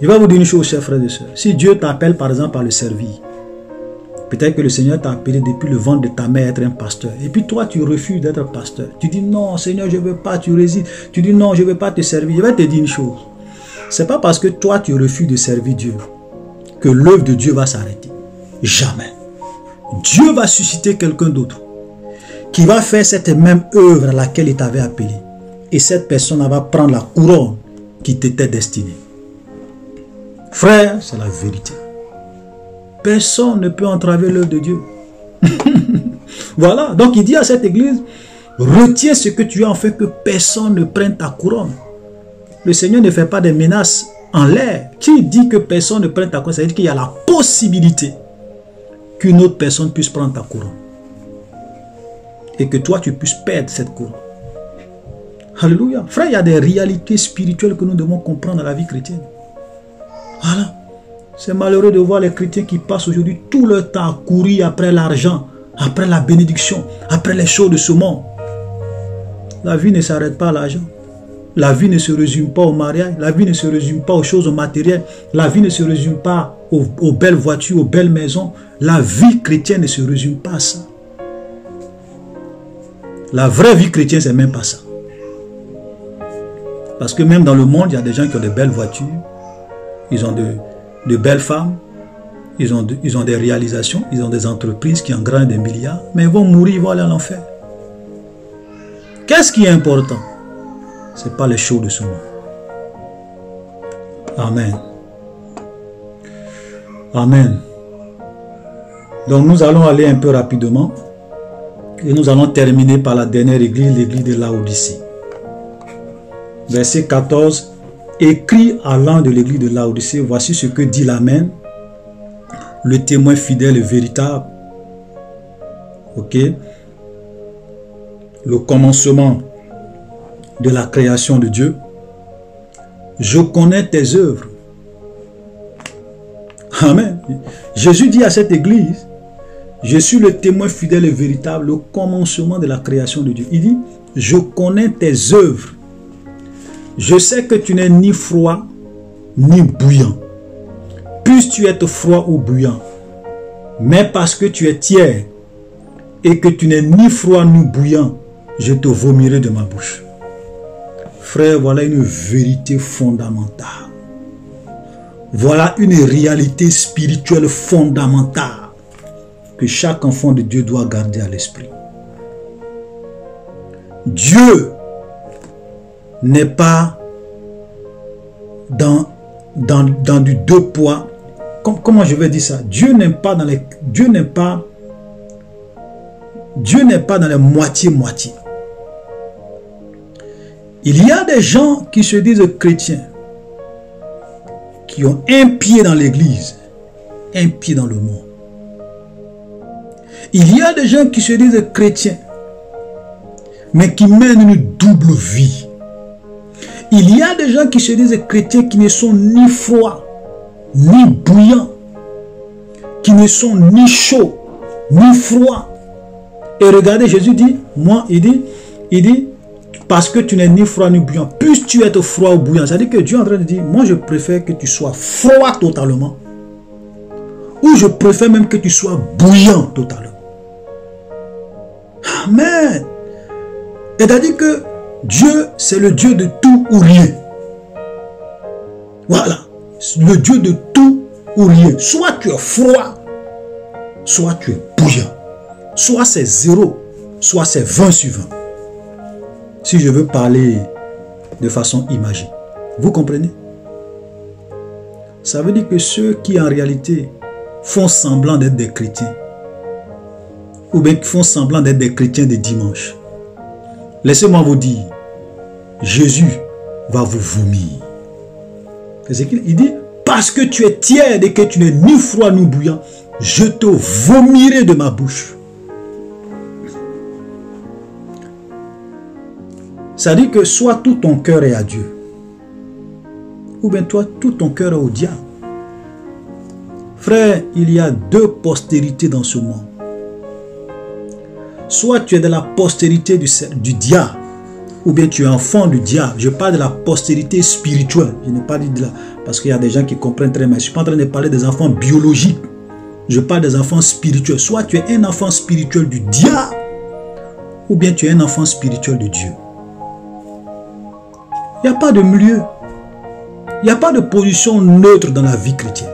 Je vais vous dire une chose, chers frères et sœurs. Si Dieu t'appelle par exemple à le servir, peut-être que le Seigneur t'a appelé depuis le ventre de ta mère être un pasteur. Et puis toi, tu refuses d'être pasteur. Tu dis non, Seigneur, je ne veux pas, tu résistes. Tu dis non, je ne veux pas te servir. Je vais te dire une chose. Ce n'est pas parce que toi, tu refuses de servir Dieu que l'œuvre de Dieu va s'arrêter. Jamais. Dieu va susciter quelqu'un d'autre qui va faire cette même œuvre à laquelle il t'avait appelé. Et cette personne va prendre la couronne qui t'était destinée. Frère, c'est la vérité. Personne ne peut entraver l'œuvre de Dieu. Voilà, donc il dit à cette église, retiens ce que tu as en fait que personne ne prenne ta couronne. Le Seigneur ne fait pas des menaces en l'air. Qui dit que personne ne prenne ta couronne, ça veut dire qu'il y a la possibilité qu'une autre personne puisse prendre ta couronne. Et que toi, tu puisses perdre cette couronne. Alléluia. Frère, il y a des réalités spirituelles que nous devons comprendre dans la vie chrétienne. Voilà. C'est malheureux de voir les chrétiens qui passent aujourd'hui tout leur temps à courir après l'argent, après la bénédiction, après les choses de ce monde. La vie ne s'arrête pas à l'argent. La vie ne se résume pas au mariage. La vie ne se résume pas aux choses matérielles. La vie ne se résume pas aux belles voitures, aux belles maisons. La vie chrétienne ne se résume pas à ça. La vraie vie chrétienne, c'est même pas ça. Parce que même dans le monde, il y a des gens qui ont de belles voitures. Ils ont de belles femmes. Ils ont des réalisations. Ils ont des entreprises qui engrangent des milliards. Mais ils vont mourir, ils vont aller en enfer. Qu'est-ce qui est important? Ce n'est pas les choses de ce monde. Amen. Amen. Donc nous allons aller un peu rapidement. Et nous allons terminer par la dernière église, l'église de Laodicée. Verset 14. Écrit à l'an de l'église de Laodicée, voici ce que dit l'Amen, le témoin fidèle et véritable. Ok. Le commencement de la création de Dieu. Je connais tes œuvres. Amen. Jésus dit à cette église, je suis le témoin fidèle et véritable, le commencement de la création de Dieu. Il dit, je connais tes œuvres. Je sais que tu n'es ni froid, ni bouillant. Puisses-tu être froid ou bouillant, mais parce que tu es tiers, et que tu n'es ni froid ni bouillant, je te vomirai de ma bouche. Frère, voilà une vérité fondamentale. Voilà une réalité spirituelle fondamentale que chaque enfant de Dieu doit garder à l'esprit. Dieu n'est pas dans du deux poids. Comment je vais dire ça? Dieu n'est pas dans les moitié-moitié. Il y a des gens qui se disent chrétiens, qui ont un pied dans l'église, un pied dans le monde. Il y a des gens qui se disent chrétiens, mais qui mènent une double vie. Il y a des gens qui se disent chrétiens qui ne sont ni froids, ni bouillants, qui ne sont ni chauds, ni froids. Et regardez, Jésus dit, moi, il dit, parce que tu n'es ni froid ni bouillant, puisses-tu être froid ou bouillant. C'est-à-dire que Dieu est en train de dire, moi je préfère que tu sois froid totalement, ou je préfère même que tu sois bouillant totalement. Amen. C'est-à-dire que Dieu, c'est le Dieu de tout ou rien. Voilà. Le Dieu de tout ou rien. Soit tu es froid, soit tu es bouillant. Soit c'est 0, soit c'est 20 sur 20. Si je veux parler de façon imagée. Vous comprenez? Ça veut dire que ceux qui en réalité font semblant d'être des chrétiens, ou bien qui font semblant d'être des chrétiens de dimanche, laissez-moi vous dire, Jésus va vous vomir. C'est ce qu'il dit, parce que tu es tiède et que tu n'es ni froid ni bouillant, je te vomirai de ma bouche. Ça dit que soit tout ton cœur est à Dieu, ou bien toi, tout ton cœur est au diable. Frère, il y a deux postérités dans ce monde. Soit tu es de la postérité du diable, ou bien tu es enfant du diable. Je parle de la postérité spirituelle. Je n'ai pas dit de la... Parce qu'il y a des gens qui comprennent très mal. Je ne suis pas en train de parler des enfants biologiques. Je parle des enfants spirituels. Soit tu es un enfant spirituel du diable, ou bien tu es un enfant spirituel de Dieu. Il n'y a pas de milieu. Il n'y a pas de position neutre dans la vie chrétienne.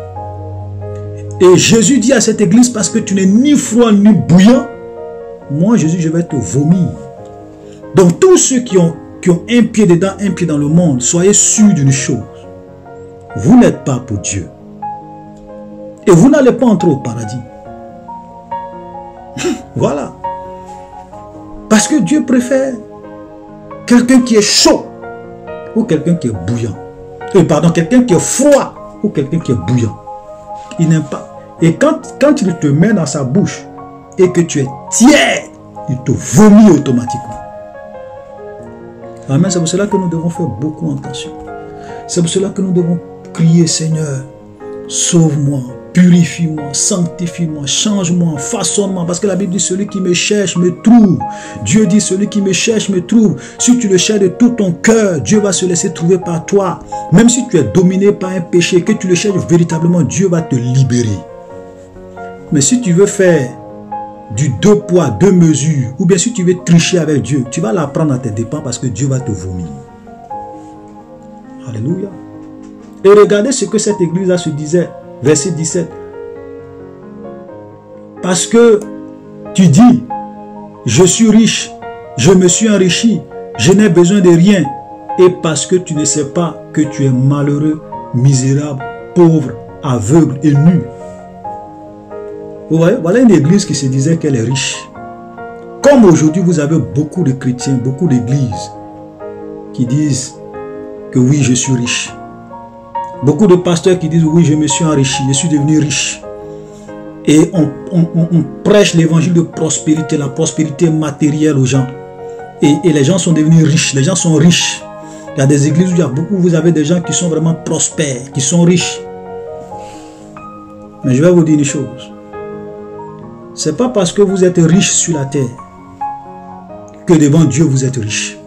Et Jésus dit à cette église, parce que tu n'es ni froid ni bouillant, moi Jésus, je vais te vomir. Donc tous ceux qui ont un pied dedans, un pied dans le monde, soyez sûrs d'une chose. Vous n'êtes pas pour Dieu. Et vous n'allez pas entrer au paradis. Voilà. Parce que Dieu préfère quelqu'un qui est chaud ou quelqu'un qui est bouillant. Pardon, quelqu'un qui est froid ou quelqu'un qui est bouillant. Il n'aime pas. Et quand il te met dans sa bouche et que tu es tiède, il te vomit automatiquement. Amen. C'est pour cela que nous devons faire beaucoup attention. C'est pour cela que nous devons crier, Seigneur, sauve-moi, purifie-moi, sanctifie-moi, change-moi, façonne-moi. Parce que la Bible dit, celui qui me cherche me trouve. Dieu dit, celui qui me cherche me trouve. Si tu le cherches de tout ton cœur, Dieu va se laisser trouver par toi. Même si tu es dominé par un péché, que tu le cherches véritablement, Dieu va te libérer. Mais si tu veux faire du 2 poids, 2 mesures, ou bien si tu veux tricher avec Dieu, tu vas l'apprendre à tes dépens parce que Dieu va te vomir. Alléluia. Et regardez ce que cette église-là se disait, verset 17. Parce que tu dis, je suis riche, je me suis enrichi, je n'ai besoin de rien. Et parce que tu ne sais pas que tu es malheureux, misérable, pauvre, aveugle et nu. Vous voyez, voilà une église qui se disait qu'elle est riche. Comme aujourd'hui, vous avez beaucoup de chrétiens, beaucoup d'églises qui disent que oui, je suis riche. Beaucoup de pasteurs qui disent oui, je me suis enrichi, je suis devenu riche. Et on prêche l'évangile de prospérité, la prospérité matérielle aux gens. Et les gens sont devenus riches, les gens sont riches. Il y a des églises où il y a beaucoup, vous avez des gens qui sont vraiment prospères, qui sont riches. Mais je vais vous dire une chose. Ce n'est pas parce que vous êtes riche sur la terre que devant Dieu vous êtes riche.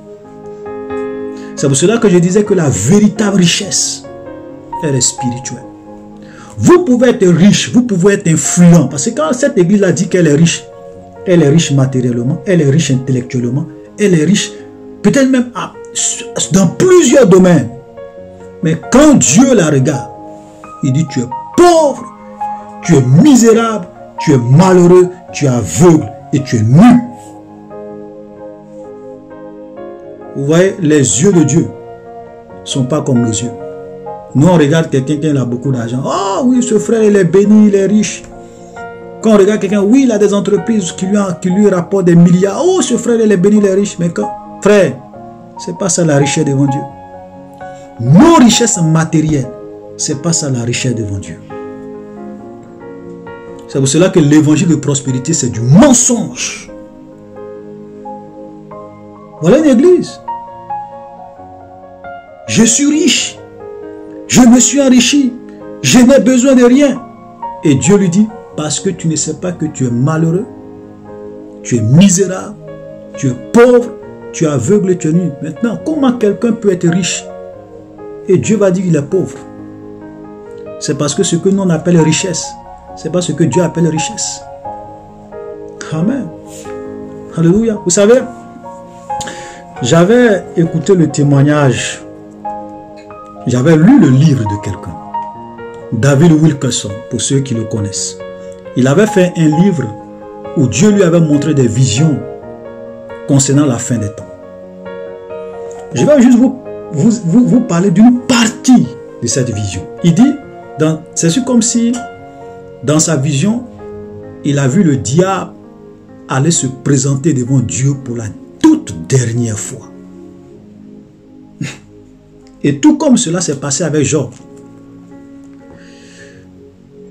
C'est pour cela que je disais que la véritable richesse, elle est spirituelle. Vous pouvez être riche, vous pouvez être influent. Parce que quand cette église a dit qu'elle est riche matériellement, elle est riche intellectuellement, elle est riche peut-être même dans plusieurs domaines. Mais quand Dieu la regarde, il dit tu es pauvre, tu es misérable, tu es malheureux, tu es aveugle et tu es nu. Vous voyez, les yeux de Dieu ne sont pas comme nos yeux. Nous, on regarde quelqu'un qui a beaucoup d'argent. Oh oui, ce frère, il est béni, il est riche. Quand on regarde quelqu'un, oui, il a des entreprises qui lui rapportent des milliards. Oh, ce frère, il est béni, il est riche. Mais quand, frère, ce n'est pas ça la richesse devant Dieu. Nos richesses matérielles, ce n'est pas ça la richesse devant Dieu. C'est pour cela que l'évangile de prospérité, c'est du mensonge. Voilà une église. Je suis riche. Je me suis enrichi. Je n'ai besoin de rien. Et Dieu lui dit, parce que tu ne sais pas que tu es malheureux, tu es misérable, tu es pauvre, tu es aveugle et tu es nu. Maintenant, comment quelqu'un peut être riche et Dieu va dire qu'il est pauvre? C'est parce que ce que nous on appelle richesse, ce n'est pas ce que Dieu appelle richesse. Amen. Alléluia. Vous savez, j'avais écouté le témoignage, j'avais lu le livre de quelqu'un, David Wilkerson, pour ceux qui le connaissent. Il avait fait un livre où Dieu lui avait montré des visions concernant la fin des temps. Je vais juste vous parler d'une partie de cette vision. Il dit, c'est comme si dans sa vision, il a vu le diable aller se présenter devant Dieu pour la toute dernière fois. Et tout comme cela s'est passé avec Job.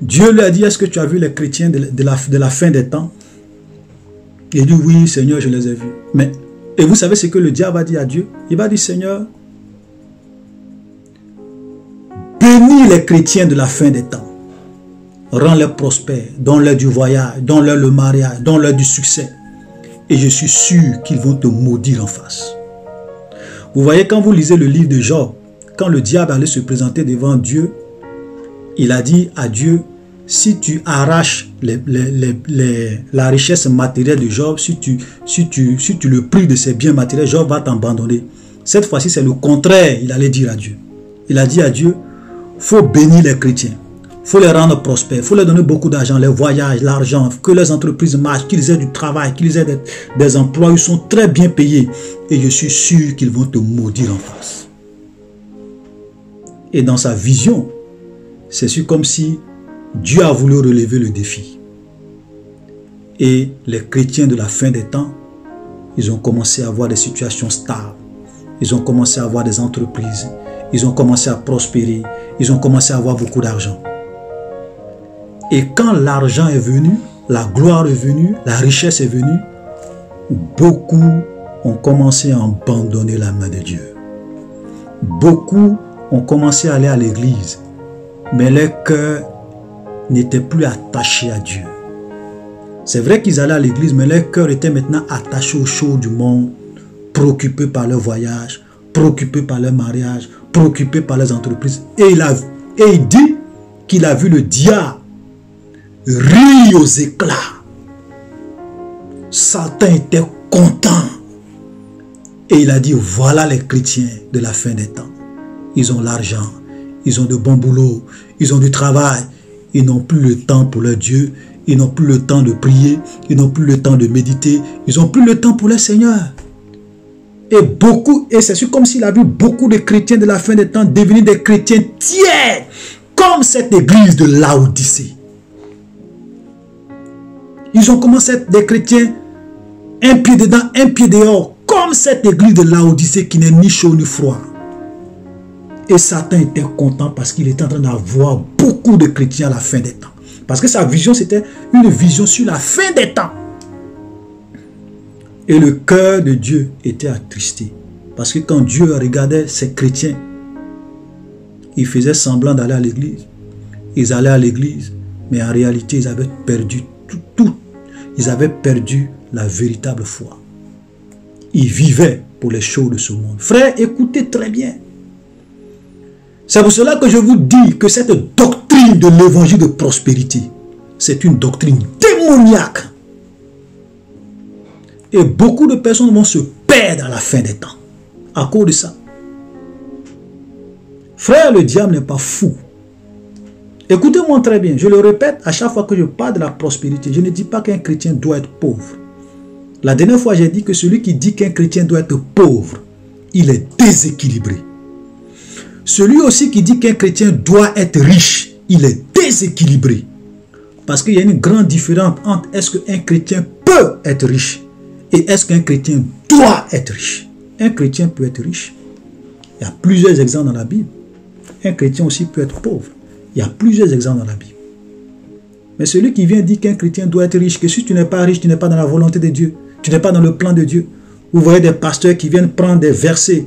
Dieu lui a dit, est-ce que tu as vu les chrétiens de la fin des temps? Il dit, oui Seigneur, je les ai vus. Mais, et vous savez ce que le diable va dire à Dieu? Il va dire, Seigneur, bénis les chrétiens de la fin des temps. Rends-les prospères, donne-leur du voyage, donne-leur le mariage, donne-leur du succès. Et je suis sûr qu'ils vont te maudire en face. Vous voyez, quand vous lisez le livre de Job, quand le diable allait se présenter devant Dieu, il a dit à Dieu, si tu arraches la richesse matérielle de Job, si tu le prives de ses biens matériels, Job va t'abandonner. Cette fois-ci, c'est le contraire, il allait dire à Dieu. Il a dit à Dieu, il faut bénir les chrétiens. Il faut les rendre prospères. Il faut leur donner beaucoup d'argent, les voyages, l'argent, que leurs entreprises marchent, qu'ils aient du travail, qu'ils aient des emplois. Ils sont très bien payés. Et je suis sûr qu'ils vont te maudire en face. Et dans sa vision, c'est comme si Dieu a voulu relever le défi. Et les chrétiens de la fin des temps, ils ont commencé à avoir des situations stables. Ils ont commencé à avoir des entreprises. Ils ont commencé à prospérer. Ils ont commencé à avoir beaucoup d'argent. Et quand l'argent est venu, la gloire est venue, la richesse est venue, beaucoup ont commencé à abandonner la main de Dieu. Beaucoup ont commencé à aller à l'église, mais leur cœur n'était plus attaché à Dieu. C'est vrai qu'ils allaient à l'église, mais leur cœur était maintenant attaché aux choses du monde, préoccupés par leur voyage, préoccupés par leur mariage, préoccupés par leurs entreprises. Et il dit qu'il a vu le diable rire aux éclats. Satan était content. Et il a dit, voilà les chrétiens de la fin des temps. Ils ont l'argent, ils ont de bons boulots, ils ont du travail. Ils n'ont plus le temps pour leur Dieu. Ils n'ont plus le temps de prier. Ils n'ont plus le temps de méditer. Ils n'ont plus le temps pour leur Seigneur. Et c'est comme s'il a vu beaucoup de chrétiens de la fin des temps devenir des chrétiens tiers, comme cette église de Laodicée. Ils ont commencé à être des chrétiens un pied dedans, un pied dehors, comme cette église de Laodicée qui n'est ni chaud ni froid. Et Satan était content parce qu'il était en train d'avoir beaucoup de chrétiens à la fin des temps. Parce que sa vision, c'était une vision sur la fin des temps. Et le cœur de Dieu était attristé. Parce que quand Dieu regardait ses chrétiens, il faisait semblant d'aller à l'église. Ils allaient à l'église, mais en réalité, ils avaient perdu tout. Ils avaient perdu la véritable foi. Ils vivaient pour les choses de ce monde. Frères, écoutez très bien. C'est pour cela que je vous dis que cette doctrine de l'évangile de prospérité, c'est une doctrine démoniaque. Et beaucoup de personnes vont se perdre à la fin des temps à cause de ça. Frère, le diable n'est pas fou. Écoutez-moi très bien, je le répète à chaque fois que je parle de la prospérité. Je ne dis pas qu'un chrétien doit être pauvre. La dernière fois, j'ai dit que celui qui dit qu'un chrétien doit être pauvre, il est déséquilibré. Celui aussi qui dit qu'un chrétien doit être riche, il est déséquilibré. Parce qu'il y a une grande différence entre est-ce qu'un chrétien peut être riche et est-ce qu'un chrétien doit être riche. Un chrétien peut être riche. Il y a plusieurs exemples dans la Bible. Un chrétien aussi peut être pauvre. Il y a plusieurs exemples dans la Bible. Mais celui qui vient dire qu'un chrétien doit être riche, que si tu n'es pas riche, tu n'es pas dans la volonté de Dieu, tu n'es pas dans le plan de Dieu. Vous voyez des pasteurs qui viennent prendre des versets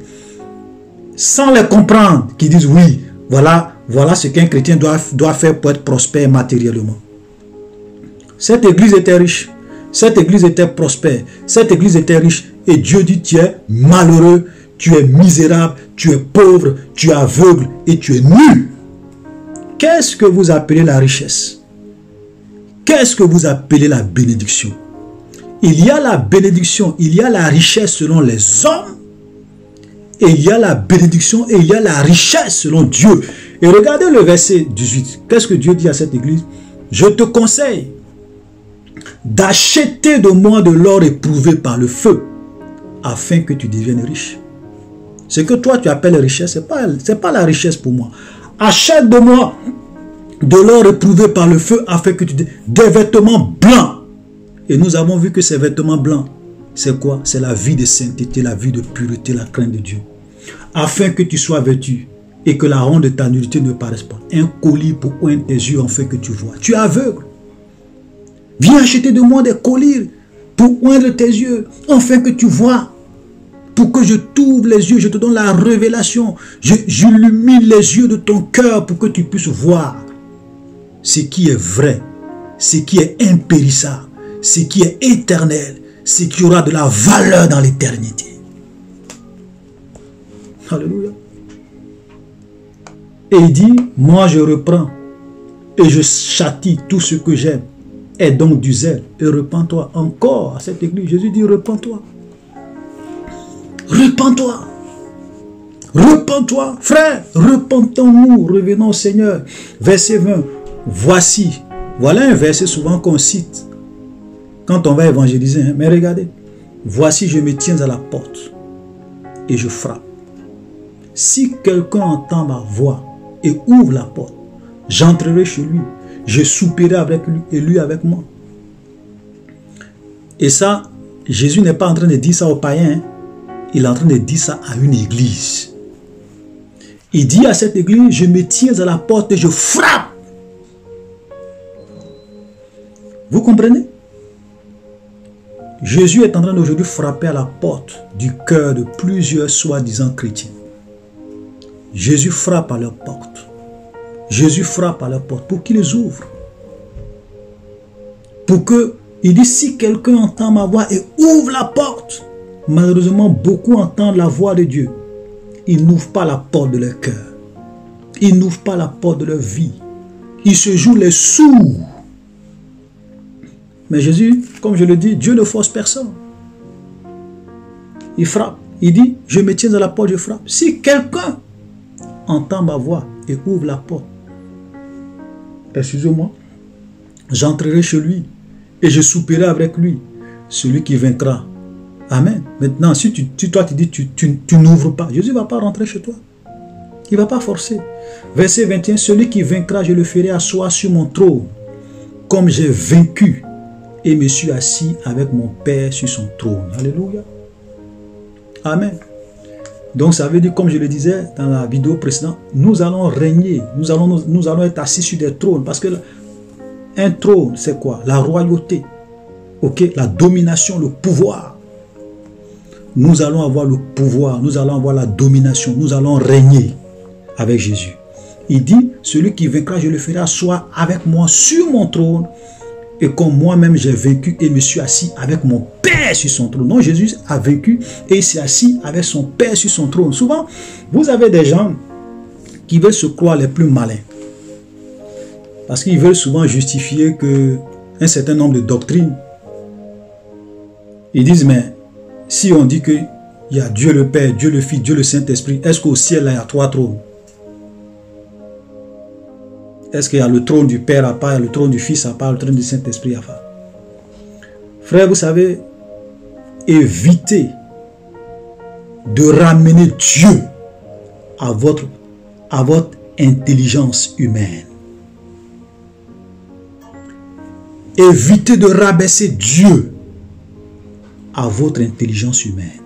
sans les comprendre, qui disent oui, voilà ce qu'un chrétien doit faire pour être prospère matériellement. Cette église était riche, cette église était prospère, cette église était riche, et Dieu dit tu es malheureux, tu es misérable, tu es pauvre, tu es aveugle et tu es nu. Qu'est-ce que vous appelez la richesse? Qu'est-ce que vous appelez la bénédiction? Il y a la bénédiction, il y a la richesse selon les hommes, et il y a la bénédiction et il y a la richesse selon Dieu. Et regardez le verset 18. Qu'est-ce que Dieu dit à cette église? Je te conseille d'acheter de moi de l'or éprouvé par le feu, afin que tu deviennes riche. Ce que toi tu appelles richesse, ce n'est pas la richesse pour moi. Achète de moi de l'or éprouvé par le feu, afin que tu des vêtements blancs. Et nous avons vu que ces vêtements blancs, c'est quoi? C'est la vie de sainteté, la vie de pureté, la crainte de Dieu. Afin que tu sois vêtu et que la honte de ta nudité ne paraisse pas. Un collier pour oindre tes yeux afin que tu vois. Tu es aveugle. Viens acheter de moi des colliers pour oindre tes yeux afin que tu vois. Pour que je t'ouvre les yeux, je te donne la révélation. J'illumine les yeux de ton cœur pour que tu puisses voir ce qui est vrai, ce qui est impérissable, ce qui est éternel, ce qui aura de la valeur dans l'éternité. Alléluia. Et il dit, moi je reprends et je châtie tout ce que j'aime. Aie donc du zèle et repens-toi. Encore à cette église, Jésus dit, repens-toi. Repens-toi. Repens-toi. Frère, repentons-nous, revenons au Seigneur. Verset 20. voici, voilà un verset souvent qu'on cite quand on va évangéliser, hein. Mais regardez, voici je me tiens à la porte et je frappe. Si quelqu'un entend ma voix et ouvre la porte, j'entrerai chez lui, je souperai avec lui et lui avec moi. Et ça, Jésus n'est pas en train de dire ça aux païens, hein. Il est en train de dire ça à une église. Il dit à cette église, je me tiens à la porte et je frappe. Vous comprenez? Jésus est en train d'aujourd'hui frapper à la porte du cœur de plusieurs soi-disant chrétiens. Jésus frappe à leur porte. Jésus frappe à leur porte pour qu'ils les ouvrent. Pour que, il dit, si quelqu'un entend ma voix et ouvre la porte, malheureusement, beaucoup entendent la voix de Dieu. Ils n'ouvrent pas la porte de leur cœur. Ils n'ouvrent pas la porte de leur vie. Ils se jouent les sourds. Mais Jésus, comme je le dis, Dieu ne force personne. Il frappe. Il dit, je me tiens à la porte, je frappe. Si quelqu'un entend ma voix et ouvre la porte, excusez-moi, j'entrerai chez lui et je souperai avec lui, celui qui vaincra. Amen. Maintenant, si toi tu dis tu n'ouvres pas, Jésus ne va pas rentrer chez toi. Il ne va pas forcer. Verset 21, celui qui vaincra, je le ferai asseoir sur mon trône, comme j'ai vaincu et me suis assis avec mon Père sur son trône. Alléluia. Amen. Donc ça veut dire, comme je le disais dans la vidéo précédente, nous allons régner, nous allons être assis sur des trônes, parce que un trône, c'est quoi? La royauté, ok, la domination, le pouvoir. Nous allons avoir le pouvoir, nous allons avoir la domination, nous allons régner avec Jésus. Il dit, celui qui vaincra, je le ferai asseoir avec moi sur mon trône, et comme moi-même j'ai vaincu et me suis assis avec mon Père sur son trône. Non, Jésus a vaincu et il s'est assis avec son Père sur son trône. Souvent, vous avez des gens qui veulent se croire les plus malins. Parce qu'ils veulent souvent justifier un certain nombre de doctrines. Ils disent, mais si on dit qu'il y a Dieu le Père, Dieu le Fils, Dieu le Saint-Esprit, est-ce qu'au ciel, là, il y a 3 trônes? Est-ce qu'il y a le trône du Père à part, le trône du Fils à part, le trône du Saint-Esprit à part? Frère, vous savez, évitez de ramener Dieu à votre intelligence humaine. Évitez de rabaisser Dieu à votre intelligence humaine.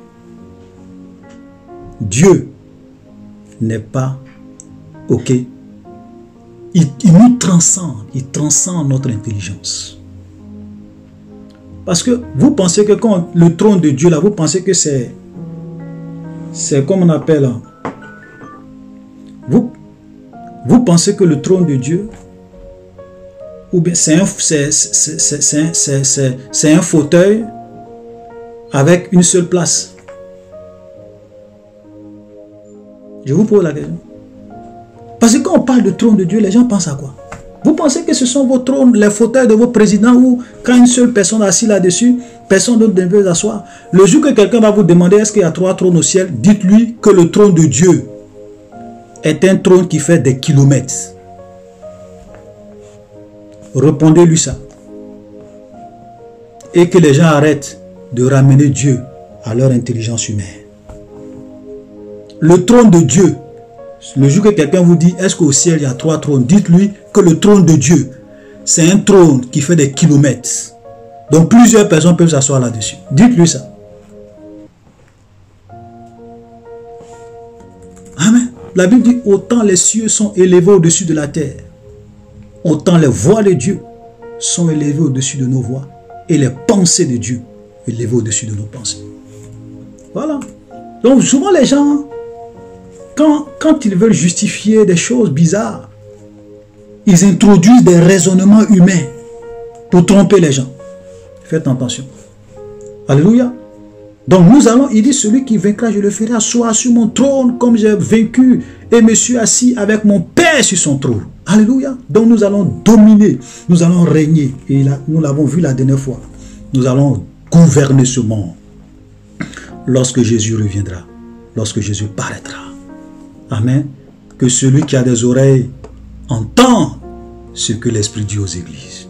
Dieu n'est pas ok. Il nous transcende, il transcende notre intelligence. Parce que vous pensez que quand le trône de Dieu là, vous pensez que c'est comme on appelle, vous pensez que le trône de Dieu, ou bien c'est un fauteuil avec une seule place. Je vous pose la question. Parce que quand on parle de trône de Dieu, les gens pensent à quoi? Vous pensez que ce sont vos trônes, les fauteuils de vos présidents, où quand une seule personne est assise là-dessus, personne d'autre ne peut s'asseoir. Le jour que quelqu'un va vous demander est-ce qu'il y a 3 trônes au ciel, dites-lui que le trône de Dieu est un trône qui fait des kilomètres. Répondez-lui ça. Et que les gens arrêtent de ramener Dieu à leur intelligence humaine. Le trône de Dieu, le jour que quelqu'un vous dit est-ce qu'au ciel il y a 3 trônes, dites-lui que le trône de Dieu, c'est un trône qui fait des kilomètres. Donc plusieurs personnes peuvent s'asseoir là-dessus. Dites-lui ça. Amen. La Bible dit autant les cieux sont élevés au-dessus de la terre, autant les voix de Dieu sont élevées au-dessus de nos voix et les pensées de Dieu élevées au-dessus de nos pensées. Voilà. Donc souvent les gens, quand ils veulent justifier des choses bizarres, ils introduisent des raisonnements humains pour tromper les gens. Faites attention. Alléluia. Donc nous allons, il dit, celui qui vaincra, je le ferai asseoir sur mon trône comme j'ai vaincu et me suis assis avec mon Père sur son trône. Alléluia. Donc nous allons dominer, nous allons régner. Et là, nous l'avons vu la dernière fois. Nous allons gouverner ce monde lorsque Jésus reviendra, lorsque Jésus paraîtra. Amen. Que celui qui a des oreilles entende ce que l'Esprit dit aux églises.